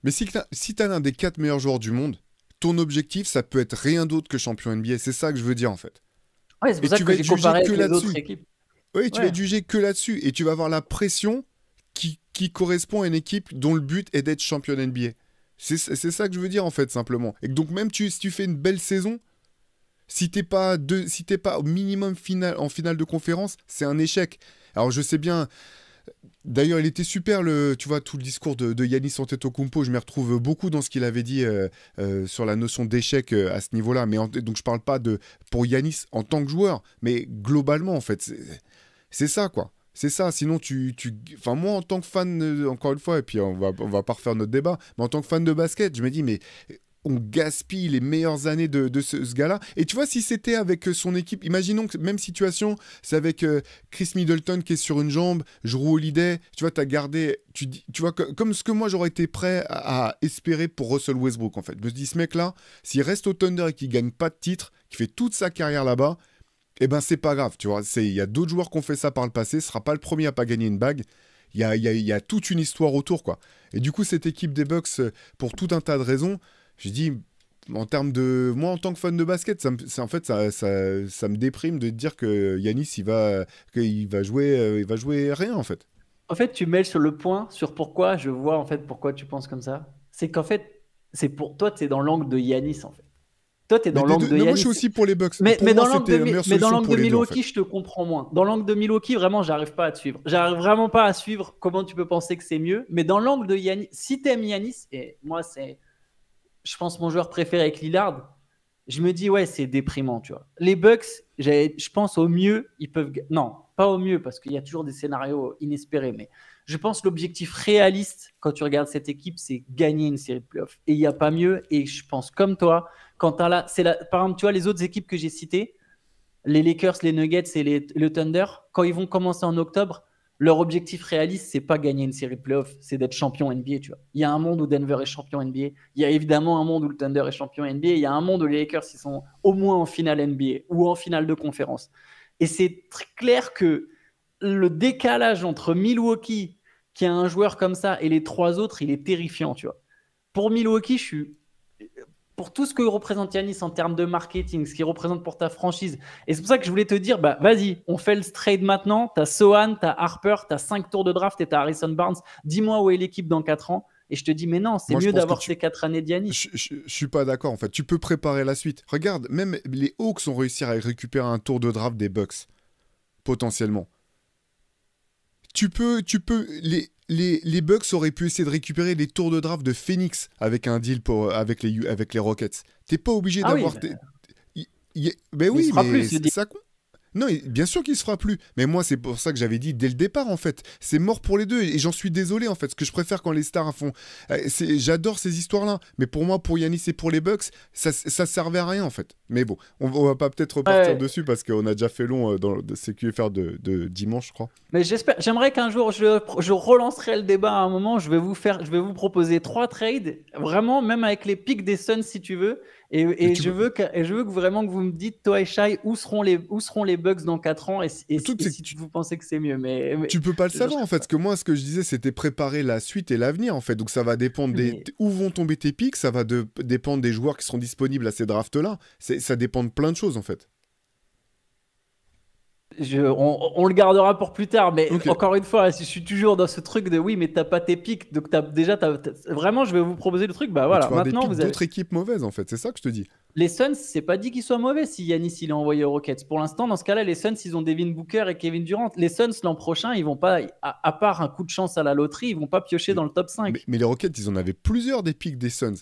Mais si t'as l'un des 4 meilleurs joueurs du monde, ton objectif, ça peut être rien d'autre que champion NBA. C'est ça que je veux dire, en fait. Ouais, c'est Et pour ça tu que vas j'ai être jugé comparé que avec les autres là-dessus. équipes. Oui, tu vas Ouais. être jugé que là-dessus. Et tu vas avoir la pression qui correspond à une équipe dont le but est d'être championne NBA. C'est ça que je veux dire, en fait, simplement. Et que donc, même si tu fais une belle saison, si t'es pas au minimum en finale de conférence, c'est un échec. Alors, je sais bien. D'ailleurs, il était super, tu vois, tout le discours de Giannis Antetokounmpo. Je me retrouve beaucoup dans ce qu'il avait dit sur la notion d'échec à ce niveau-là. Mais donc, je parle pas pour Giannis en tant que joueur, mais globalement, en fait, c'est ça, quoi. C'est ça. Sinon, enfin, moi, en tant que fan, encore une fois, et puis on va pas refaire notre débat, mais en tant que fan de basket, je me dis, mais on gaspille les meilleures années de ce gars-là. Et tu vois, si c'était avec son équipe, imaginons que même situation, c'est avec Chris Middleton qui est sur une jambe, Jrue Holiday, tu vois, t'as gardé, tu vois, comme ce que moi j'aurais été prêt à espérer pour Russell Westbrook, en fait. Je me dis, ce mec-là, s'il reste au Thunder et qu'il gagne pas de titre, qu'il fait toute sa carrière là-bas, eh ben c'est pas grave, tu vois. Il y a d'autres joueurs qui ont fait ça par le passé, ce sera pas le premier à pas gagner une bague. Il y a toute une histoire autour, quoi. Et du coup, cette équipe des Bucks, pour tout un tas de raisons, je dis, en termes de... Moi, en tant que fan de basket, en fait, ça me déprime de dire que Yanis, il va jouer rien, en fait. En fait, tu mêles sur le point sur pourquoi je vois en fait pourquoi tu penses comme ça. C'est qu'en fait, c'est pour toi, tu es dans l'angle de Yanis en fait. Toi, tu es Mais dans l'angle de non, moi, je Yanis. suis aussi pour les Bucks. Mais, Pour mais, moi, dans l'angle c'était de, la meilleure mais dans solution l'angle pour de les deux, en Milwaukee, fait. je te comprends moins. Dans l'angle de Milwaukee, vraiment, j'arrive pas à te suivre. J'arrive vraiment pas à suivre comment tu peux penser que c'est mieux. Mais dans l'angle de Yanis, si tu aimes Yanis, et moi, c'est, je pense, mon joueur préféré avec Lillard, je me dis, ouais, c'est déprimant, tu vois. Les Bucks, je pense au mieux, ils peuvent. Non, pas au mieux, parce qu'il y a toujours des scénarios inespérés, mais je pense que l'objectif réaliste, quand tu regardes cette équipe, c'est gagner une série de playoffs. Et il n'y a pas mieux, et je pense comme toi, quand tu as là. Par exemple, tu vois, les autres équipes que j'ai citées, les Lakers, les Nuggets et le Thunder, quand ils vont commencer en octobre, leur objectif réaliste, c'est pas gagner une série de playoffs, c'est d'être champion NBA. Tu vois. Il y a un monde où Denver est champion NBA. Il y a évidemment un monde où le Thunder est champion NBA. Il y a un monde où les Lakers ils sont au moins en finale NBA ou en finale de conférence. Et c'est très clair que le décalage entre Milwaukee, qui a un joueur comme ça, et les 3 autres, il est terrifiant. Tu vois. Pour Milwaukee, pour tout ce que représente Yanis en termes de marketing, ce qu'il représente pour ta franchise. Et c'est pour ça que je voulais te dire, bah vas-y, on fait le trade maintenant. T'as Sohan, t'as Harper, t'as 5 tours de draft et t'as Harrison Barnes. Dis-moi où est l'équipe dans 4 ans. Et je te dis, mais non, c'est Moi, je mieux pense que d'avoir ces 4 années de Yanis. je suis pas d'accord en fait. Tu peux préparer la suite. Regarde, même les Hawks ont réussi à récupérer un tour de draft des Bucks, potentiellement. Les Bucks auraient pu essayer de récupérer les tours de draft de Phoenix avec un deal avec les Rockets. T'es pas obligé Ah oui, d'avoir. Ben il oui, sera plus mais ce deal. ça compte. Non, bien sûr qu'il se fera plus. Mais moi, c'est pour ça que j'avais dit dès le départ, en fait. C'est mort pour les deux. Et j'en suis désolé, en fait. Ce que je préfère quand les stars font. J'adore ces histoires-là. Mais pour moi, pour Yanis et pour les Bucks, ça servait à rien, en fait. Mais bon, on va pas peut-être repartir Ouais. dessus parce qu'on a déjà fait long dans le CQFR de dimanche, je crois. Mais j'aimerais qu'un jour je relancerai le débat à un moment. Je vais vous proposer 3 trades, vraiment, même avec les pics des Suns si tu veux. Et, Mais et je veux que vraiment que vous me dites, toi et Shai, où seront les Bucks dans 4 ans le truc, c'est que si vous pensez que c'est mieux. Mais tu peux pas le je- savoir, en fait. Parce que moi, ce que je disais, c'était préparer la suite et l'avenir, en fait. Donc ça va dépendre mais où vont tomber tes pics. Ça va dépendre des joueurs qui seront disponibles à ces drafts-là. Ça dépend de plein de choses, en fait. on le gardera pour plus tard. Mais Ok. encore une fois, si je suis toujours dans ce truc de oui, mais t'as pas tes pics. Donc vraiment, je vais vous proposer le truc. Bah Mais tu voilà, vas avoir des maintenant pics vous avez. d'autres équipes mauvaises, en fait. C'est ça que je te dis. Les Suns, c'est pas dit qu'ils soient mauvais si Yanis il est envoyé aux Rockets. Pour l'instant, dans ce cas-là, les Suns, ils ont Devin Booker et Kevin Durant. Les Suns, l'an prochain, ils vont pas, à part un coup de chance à la loterie, ils vont pas piocher Mais, dans le top mais, 5. mais les Rockets, ils en avaient plusieurs des pics des Suns.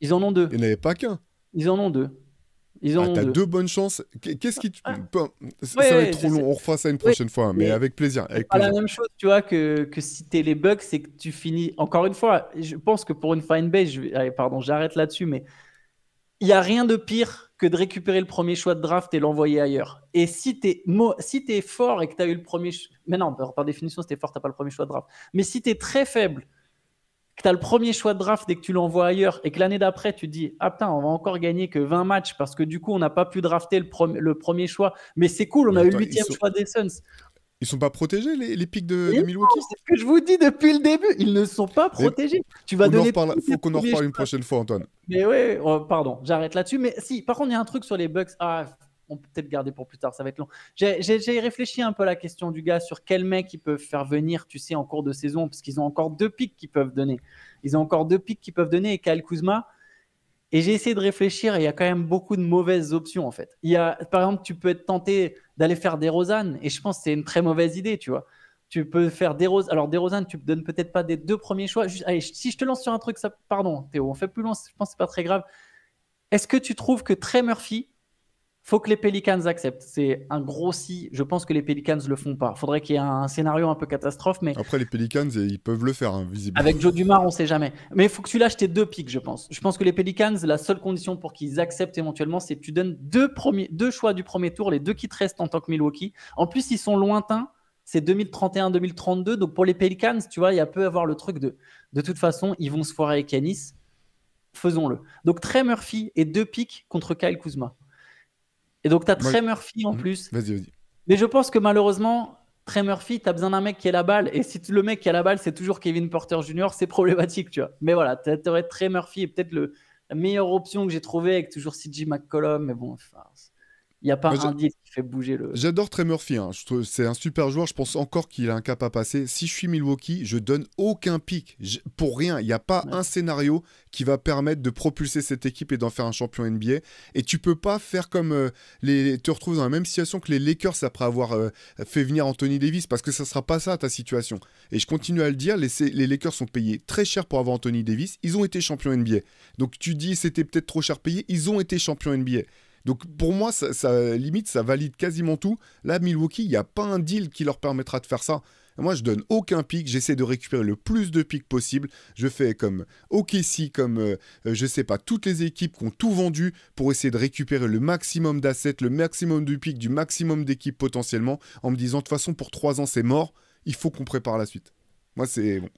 Ils en ont Il n'y deux. en avait pas qu'un. Ils en ont deux. Ils en Ah, ont t'as deux. deux bonnes chances. Qu'est-ce qui. Ah, Ça va ouais, être ouais, je trop long. sais. On refera ça une Ouais, prochaine fois, hein, mais mais avec plaisir. c'est Avec pas la plaisir. même chose, tu vois, que si t'es les Bucks, c'est que tu finis. Encore une fois, je pense que pour une fanbase, allez, pardon, j'arrête là-dessus, mais il n'y a rien de pire que de récupérer le premier choix de draft et l'envoyer ailleurs. Et si t'es fort et que tu as eu le premier. Mais non, par définition, si t'es fort, tu n'as pas le premier choix de draft. Mais si tu es très faible, que tu as le premier choix de draft et que tu l'envoies ailleurs et que l'année d'après, tu te dis ah putain, on va encore gagner que 20 matchs parce que du coup, on n'a pas pu drafter le premier choix. Mais c'est cool, on Mais a eu le attends, huitième choix des Suns. ils sont pas protégés, les pics Et de non, Milwaukee? c'est ce que je vous dis depuis le début. Ils ne sont pas Mais protégés. Tu vas donner tous tes faut qu'on en premiers reparle une choix. prochaine fois, Antoine. Mais ouais, oh, pardon, j'arrête là-dessus. Mais si, par contre, il y a un truc sur les Bucks. Ah, on peut peut-être garder pour plus tard, ça va être long. J'ai réfléchi un peu à la question du gars sur quel mec ils peuvent faire venir, tu sais, en cours de saison, parce qu'ils ont encore 2 pics qu'ils peuvent donner. Ils ont encore 2 pics qu'ils peuvent donner et Kyle Kuzma. Et j'ai essayé de réfléchir et il y a quand même beaucoup de mauvaises options en fait. Par exemple, tu peux être tenté d'aller faire des Rosanne et je pense que c'est une très mauvaise idée, tu vois. Tu peux faire des Rosanne. Alors, des Rosanne, tu ne donnes peut-être pas des 2 premiers choix. Allez, si je te lance sur un truc, ça... pardon, Théo, on fait plus long, je pense que c'est pas très grave. Est-ce que tu trouves que Trey Murphy, faut que les Pelicans acceptent? C'est un gros si. Je pense que les Pelicans le font pas. Faudrait qu'il y ait un scénario un peu catastrophe, mais Après, les Pelicans, ils peuvent le faire, hein, visiblement. avec Joe Dumars, on sait jamais. Mais il faut que tu lâches tes 2 pics, je pense. Je pense que les Pelicans, la seule condition pour qu'ils acceptent éventuellement, c'est que tu donnes 2 choix du premier tour, les 2 qui te restent en tant que Milwaukee. En plus, ils sont lointains. C'est 2031-2032. Donc pour les Pelicans, tu vois, il y a peu à avoir le truc de toute façon, ils vont se foirer avec Yanis. Faisons-le. Donc Trey Murphy et 2 pics contre Kyle Kuzma. Et donc tu as Moi, Trey Murphy en Mhm. plus. Vas-y. Mais je pense que malheureusement, Trey Murphy, tu as besoin d'un mec qui a la balle. Et si le mec qui a la balle, c'est toujours Kevin Porter Jr., c'est problématique, tu vois. Mais voilà, tu aurais Trey Murphy et peut-être la meilleure option que j'ai trouvée avec toujours CJ McCollum. Mais bon, enfin, il n'y a pas Moi, un deal qui fait bouger le. j'adore Trey Murphy, hein. Je trouve c'est un super joueur. Je pense encore qu'il a un cap à passer. Si je suis Milwaukee, je donne aucun pic pour rien. Il n'y a pas Ouais. un scénario qui va permettre de propulser cette équipe et d'en faire un champion NBA. Et tu peux pas faire comme te retrouves dans la même situation que les Lakers après avoir fait venir Anthony Davis, parce que ça sera pas ça ta situation. Et je continue à le dire, les Lakers sont payés très cher pour avoir Anthony Davis. Ils ont été champions NBA. Donc tu dis c'était peut-être trop cher payé. Ils ont été champions NBA. Donc pour moi, limite, ça valide quasiment tout. Là, Milwaukee, il n'y a pas un deal qui leur permettra de faire ça. Moi, je donne aucun pic. J'essaie de récupérer le plus de pics possible. Je fais comme OKC, comme, je sais pas, toutes les équipes qui ont tout vendu pour essayer de récupérer le maximum d'assets, le maximum de pics, du maximum d'équipes potentiellement, en me disant, de toute façon, pour 3 ans, c'est mort. Il faut qu'on prépare la suite. Moi, c'est bon.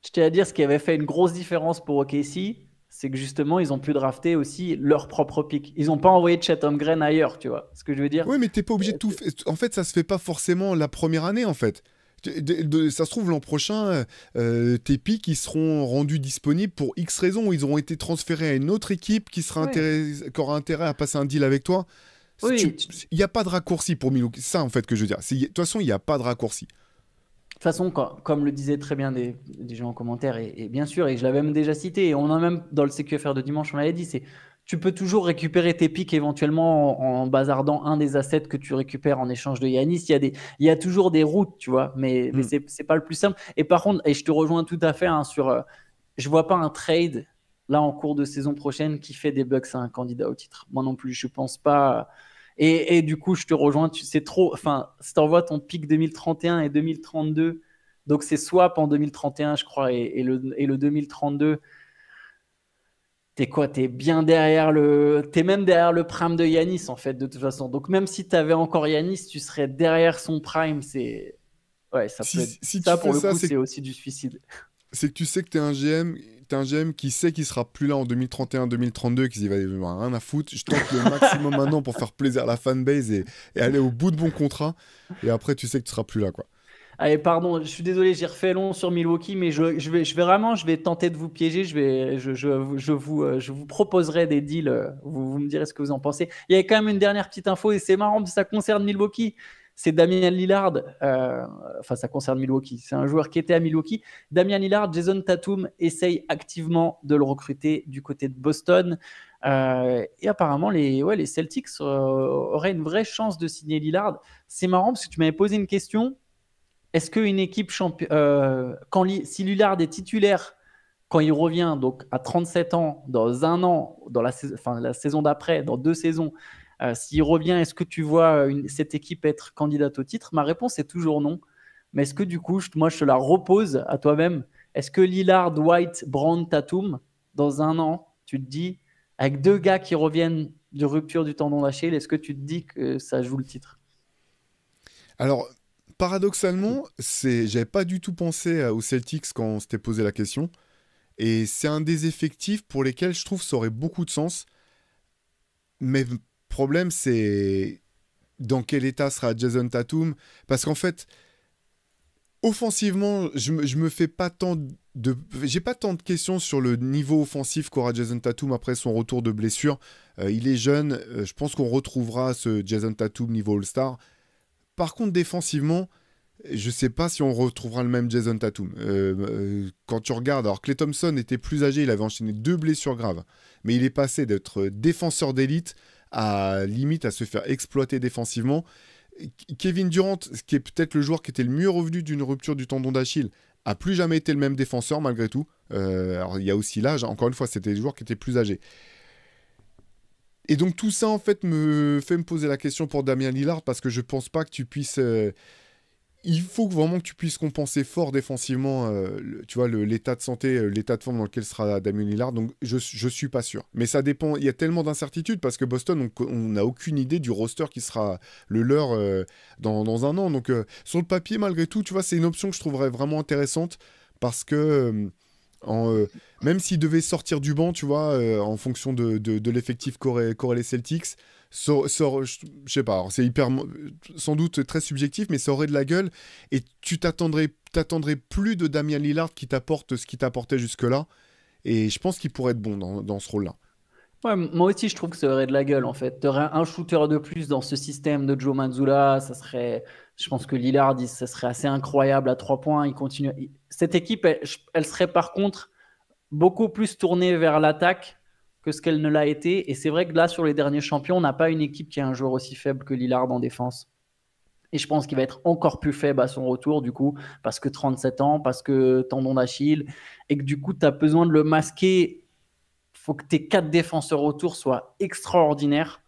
Je tiens à dire ce qui avait fait une grosse différence pour OKC, c'est que justement, ils ont pu drafter aussi leur propre pick. Ils n'ont pas envoyé Chet Holmgren ailleurs, tu vois ce que je veux dire? Oui, mais t'es pas obligé de tout faire. En fait, ça se fait pas forcément la première année, en fait. Ça se trouve, l'an prochain, tes pics ils seront rendus disponibles pour X raisons. Ils auront été transférés à une autre équipe Ouais. qui aura intérêt à passer un deal avec toi. Oui, Il n'y a pas de raccourci pour Milwaukee. C'est ça, en fait, que je veux dire. De toute façon, il n'y a pas de raccourci. de toute façon, comme le disaient très bien des gens en commentaire, et bien sûr, et je l'avais même déjà cité, et on a même dans le CQFR de dimanche, on l'avait dit, c'est tu peux toujours récupérer tes pics éventuellement en bazardant un des assets que tu récupères en échange de Yanis. Il y a toujours des routes, tu vois, mais Hmm. c'est pas le plus simple. Et par contre, et je te rejoins tout à fait hein, je vois pas un trade là en cours de saison prochaine qui fait des Bucks un candidat au titre. Moi non plus, je pense pas. Et du coup, je te rejoins, c'est trop. Enfin, si tu envoies ton pic 2031 et 2032, donc c'est swap en 2031, je crois, et le 2032, t'es quoi? T'es bien derrière t'es même derrière le prime de Yanis, en fait, de toute façon. Donc même si tu avais encore Yanis, tu serais derrière son prime. Ouais, ça peut être. Si tu Ça, fais pour le ça, coup, c'est aussi du suicide. c'est que tu sais que t'es un GM qui sait qu'il sera plus là en 2031-2032, qu'il va y avoir rien à foutre. Je tente le maximum maintenant pour faire plaisir à la fanbase et aller au bout de mon contrat. Et après, tu sais que tu seras plus là, quoi. Allez, pardon, je suis désolé, j'ai refait long sur Milwaukee, mais je vais tenter de vous piéger. Je vous proposerai des deals. Vous me direz ce que vous en pensez. Il y a quand même une dernière petite info et c'est marrant, ça concerne Milwaukee. C'est Damian Lillard. Enfin, ça concerne Milwaukee. C'est un joueur qui était à Milwaukee. Damian Lillard, Jason Tatum essaye activement de le recruter du côté de Boston. Et apparemment, les Celtics auraient une vraie chance de signer Lillard. C'est marrant parce que tu m'avais posé une question. Est-ce qu'une équipe si Lillard est titulaire quand il revient donc à 37 ans, dans un an, dans la saison d'après, dans 2 saisons, s'il revient, est-ce que tu vois cette équipe être candidate au titre? Ma réponse est toujours non. Mais est-ce que du coup, moi je te la repose à toi-même. Est-ce que Lillard, White, Brown, Tatum, dans un an, tu te dis, avec deux gars qui reviennent de rupture du tendon d'Achille, est-ce que tu te dis que ça joue le titre? Alors, paradoxalement, j'avais pas du tout pensé aux Celtics quand on s'était posé la question. Et c'est un des effectifs pour lesquels je trouve ça aurait beaucoup de sens. Mais le problème, c'est dans quel état sera Jason Tatum. Parce qu'en fait, offensivement, je me fais pas tant de. J'ai pas tant de questions sur le niveau offensif qu'aura Jason Tatum après son retour de blessure. Il est jeune, je pense qu'on retrouvera ce Jason Tatum niveau All-Star. Par contre, défensivement, je sais pas si on retrouvera le même Jason Tatum. Quand tu regardes, alors Klay Thompson était plus âgé, il avait enchaîné 2 blessures graves, mais il est passé d'être défenseur d'élite à limite à se faire exploiter défensivement. Kevin Durant, qui est peut-être le joueur qui était le mieux revenu d'une rupture du tendon d'Achille, a plus jamais été le même défenseur malgré tout. Alors il y a aussi l'âge, encore une fois, c'était des joueurs qui étaient plus âgés. Et donc tout ça en fait me fait me poser la question pour Damien Lillard parce que je pense pas que tu puisses il faut vraiment que tu puisses compenser fort défensivement, tu vois, l'état de santé, l'état de forme dans lequel sera Damien Lillard. Donc, je suis pas sûr. Mais ça dépend. Il y a tellement d'incertitudes parce que Boston, on n'a aucune idée du roster qui sera le leur dans un an. Donc, sur le papier, malgré tout, tu vois, c'est une option que je trouverais vraiment intéressante parce que en, euh, même s'il devait sortir du banc, tu vois, en fonction de l'effectif qu'auraient les Celtics, je sais pas, alors c'est sans doute très subjectif, mais ça aurait de la gueule. Et tu t'attendrais plus de Damian Lillard qui t'apporte ce qu'il t'apportait jusque-là. Et je pense qu'il pourrait être bon dans ce rôle-là. Ouais, moi aussi, je trouve que ça aurait de la gueule, en fait. Tu aurais un shooter de plus dans ce système de Joe Mazzulla. Je pense que Lillard, ça serait assez incroyable à 3 points. Cette équipe, elle serait par contre beaucoup plus tournée vers l'attaque que ce qu'elle ne l'a été. Et c'est vrai que là, sur les derniers champions, on n'a pas une équipe qui a un joueur aussi faible que Lillard en défense. Et je pense qu'il va être encore plus faible à son retour, du coup, parce que 37 ans, parce que tendon d'Achille, et que du coup, tu as besoin de le masquer. Il faut que tes 4 défenseurs autour soient extraordinaires.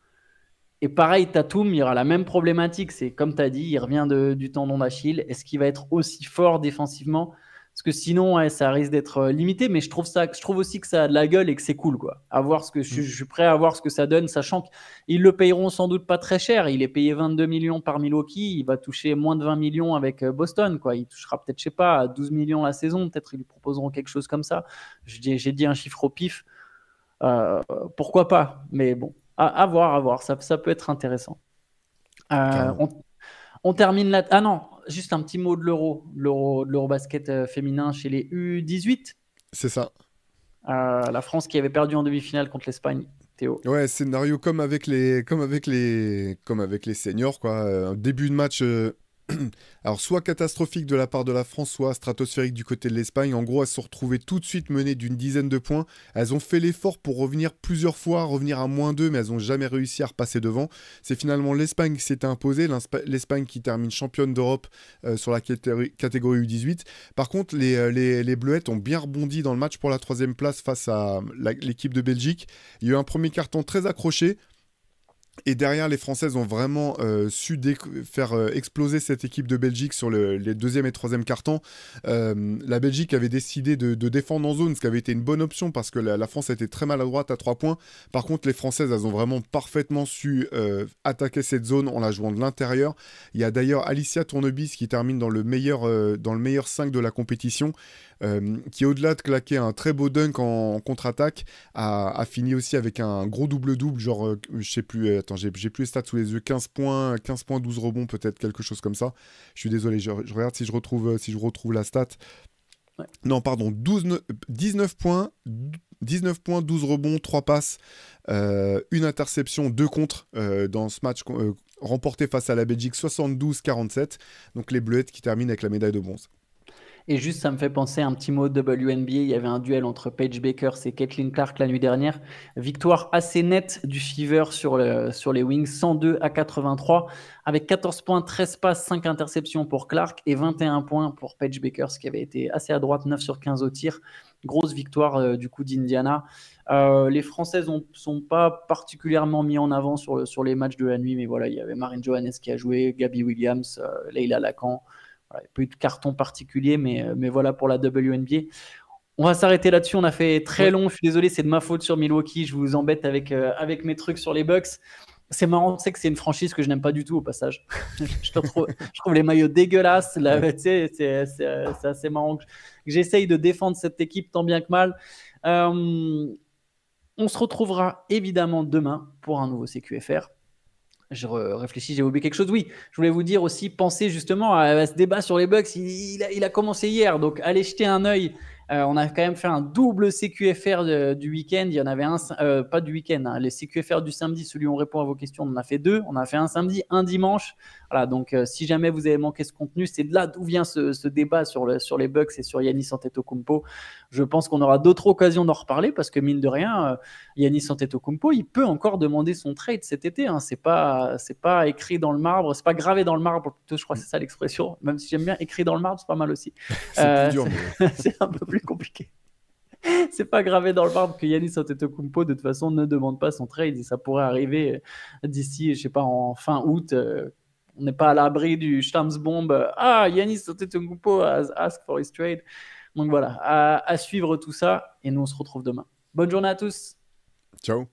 Et pareil, Tatum, il y aura la même problématique. C'est comme tu as dit, il revient du tendon d'Achille. Est-ce qu'il va être aussi fort défensivement? Parce que sinon, ouais, ça risque d'être limité. Mais je trouve aussi que ça a de la gueule et que c'est cool, quoi. Mm. Je suis prêt à voir ce que ça donne, sachant qu'ils le payeront sans doute pas très cher. Il est payé 22 millions par Milwaukee. Il va toucher moins de 20 millions avec Boston, quoi. Il touchera peut-être, je sais pas, 12 millions la saison. Peut-être ils lui proposeront quelque chose comme ça. J'ai dit un chiffre au pif. Euh, Pourquoi pas? Mais bon, à voir, à voir. Ça peut être intéressant. Euh, Carrément. on, On termine là. Ah non, juste un petit mot de l'Eurobasket féminin chez les U18. C'est ça. La France qui avait perdu en demi-finale contre l'Espagne. Théo. Ouais, scénario comme avec les seniors, quoi. Un début de match, alors soit catastrophique de la part de la France, soit stratosphérique du côté de l'Espagne. En gros, elles se sont retrouvées tout de suite menées d'une dizaine de points. Elles ont fait l'effort pour revenir plusieurs fois, revenir à -2, mais elles n'ont jamais réussi à repasser devant. C'est finalement l'Espagne qui s'était imposée, l'Espagne qui termine championne d'Europe sur la catégorie U18. Par contre, les Bleuettes ont bien rebondi dans le match pour la troisième place face à l'équipe de Belgique. Il y a eu un premier carton très accroché. Et derrière, les Françaises ont vraiment su faire exploser cette équipe de Belgique sur les deuxième et troisième cartons. La Belgique avait décidé de défendre en zone, ce qui avait été une bonne option parce que la France était très maladroite à 3 points. Par contre, les Françaises, elles ont vraiment parfaitement su attaquer cette zone en la jouant de l'intérieur. Il y a d'ailleurs Alicia Tournebis qui termine dans le meilleur 5 de la compétition. Qui au-delà de claquer un très beau dunk en contre-attaque, a fini aussi avec un gros double-double, genre, je sais plus, attends, j'ai plus les stats sous les yeux, 15 points, 12 rebonds, peut-être, quelque chose comme ça. Je suis désolé, je regarde si je retrouve la stat. Ouais. Non, pardon, 19 points, 12 rebonds, 3 passes, une interception, 2 contres dans ce match remporté face à la Belgique, 72-47. Donc les Bleuettes qui terminent avec la médaille de bronze. Et juste, ça me fait penser à un petit mot de WNBA. Il y avait un duel entre Paige Baker et Caitlin Clark la nuit dernière. Victoire assez nette du Fever sur les Wings, 102-83, avec 14 points, 13 passes, 5 interceptions pour Clark et 21 points pour Paige Baker, ce qui avait été assez à droite, 9 sur 15 au tir. Grosse victoire du coup d'Indiana. Les Françaises ne sont pas particulièrement mis en avant sur les matchs de la nuit, mais voilà, il y avait Marine Johannes qui a joué, Gabby Williams, Leila Lacan. Voilà, il n'y a pas eu de carton particulier, mais voilà pour la WNBA. On va s'arrêter là-dessus. On a fait très long. Je suis désolé, c'est de ma faute sur Milwaukee. Je vous embête avec mes trucs sur les Bucks. C'est marrant, c'est que c'est une franchise que je n'aime pas du tout au passage. je trouve les maillots dégueulasses. Là, c'est assez marrant que j'essaye de défendre cette équipe tant bien que mal. On se retrouvera évidemment demain pour un nouveau CQFR. Je réfléchis, j'ai oublié quelque chose. Oui, je voulais vous dire aussi, pensez justement à ce débat sur les Bucks. Il a commencé hier, donc allez jeter un œil. On a quand même fait un double CQFR du week-end. Il y en avait un, pas du week-end, hein, les CQFR du samedi, celui où on répond à vos questions, on en a fait 2. On a fait un samedi, un dimanche. Voilà, donc si jamais vous avez manqué ce contenu, c'est de là d'où vient ce débat sur les Bucks et sur Giannis Antetokounmpo. Je pense qu'on aura d'autres occasions d'en reparler parce que mine de rien, Giannis Antetokounmpo, il peut encore demander son trade cet été. Hein. C'est pas écrit dans le marbre, c'est pas gravé dans le marbre. Plutôt, je crois que c'est ça l'expression. Même si j'aime bien écrit dans le marbre, c'est pas mal aussi. C'est plus dur, mais... c'est un peu plus compliqué. C'est pas gravé dans le marbre que Giannis Antetokounmpo de toute façon ne demande pas son trade et ça pourrait arriver d'ici, je sais pas, en fin août. On n'est pas à l'abri du Stamsbomb. Giannis Antetokounmpo has asked for his trade. Donc voilà, à suivre tout ça et nous on se retrouve demain. Bonne journée à tous. Ciao.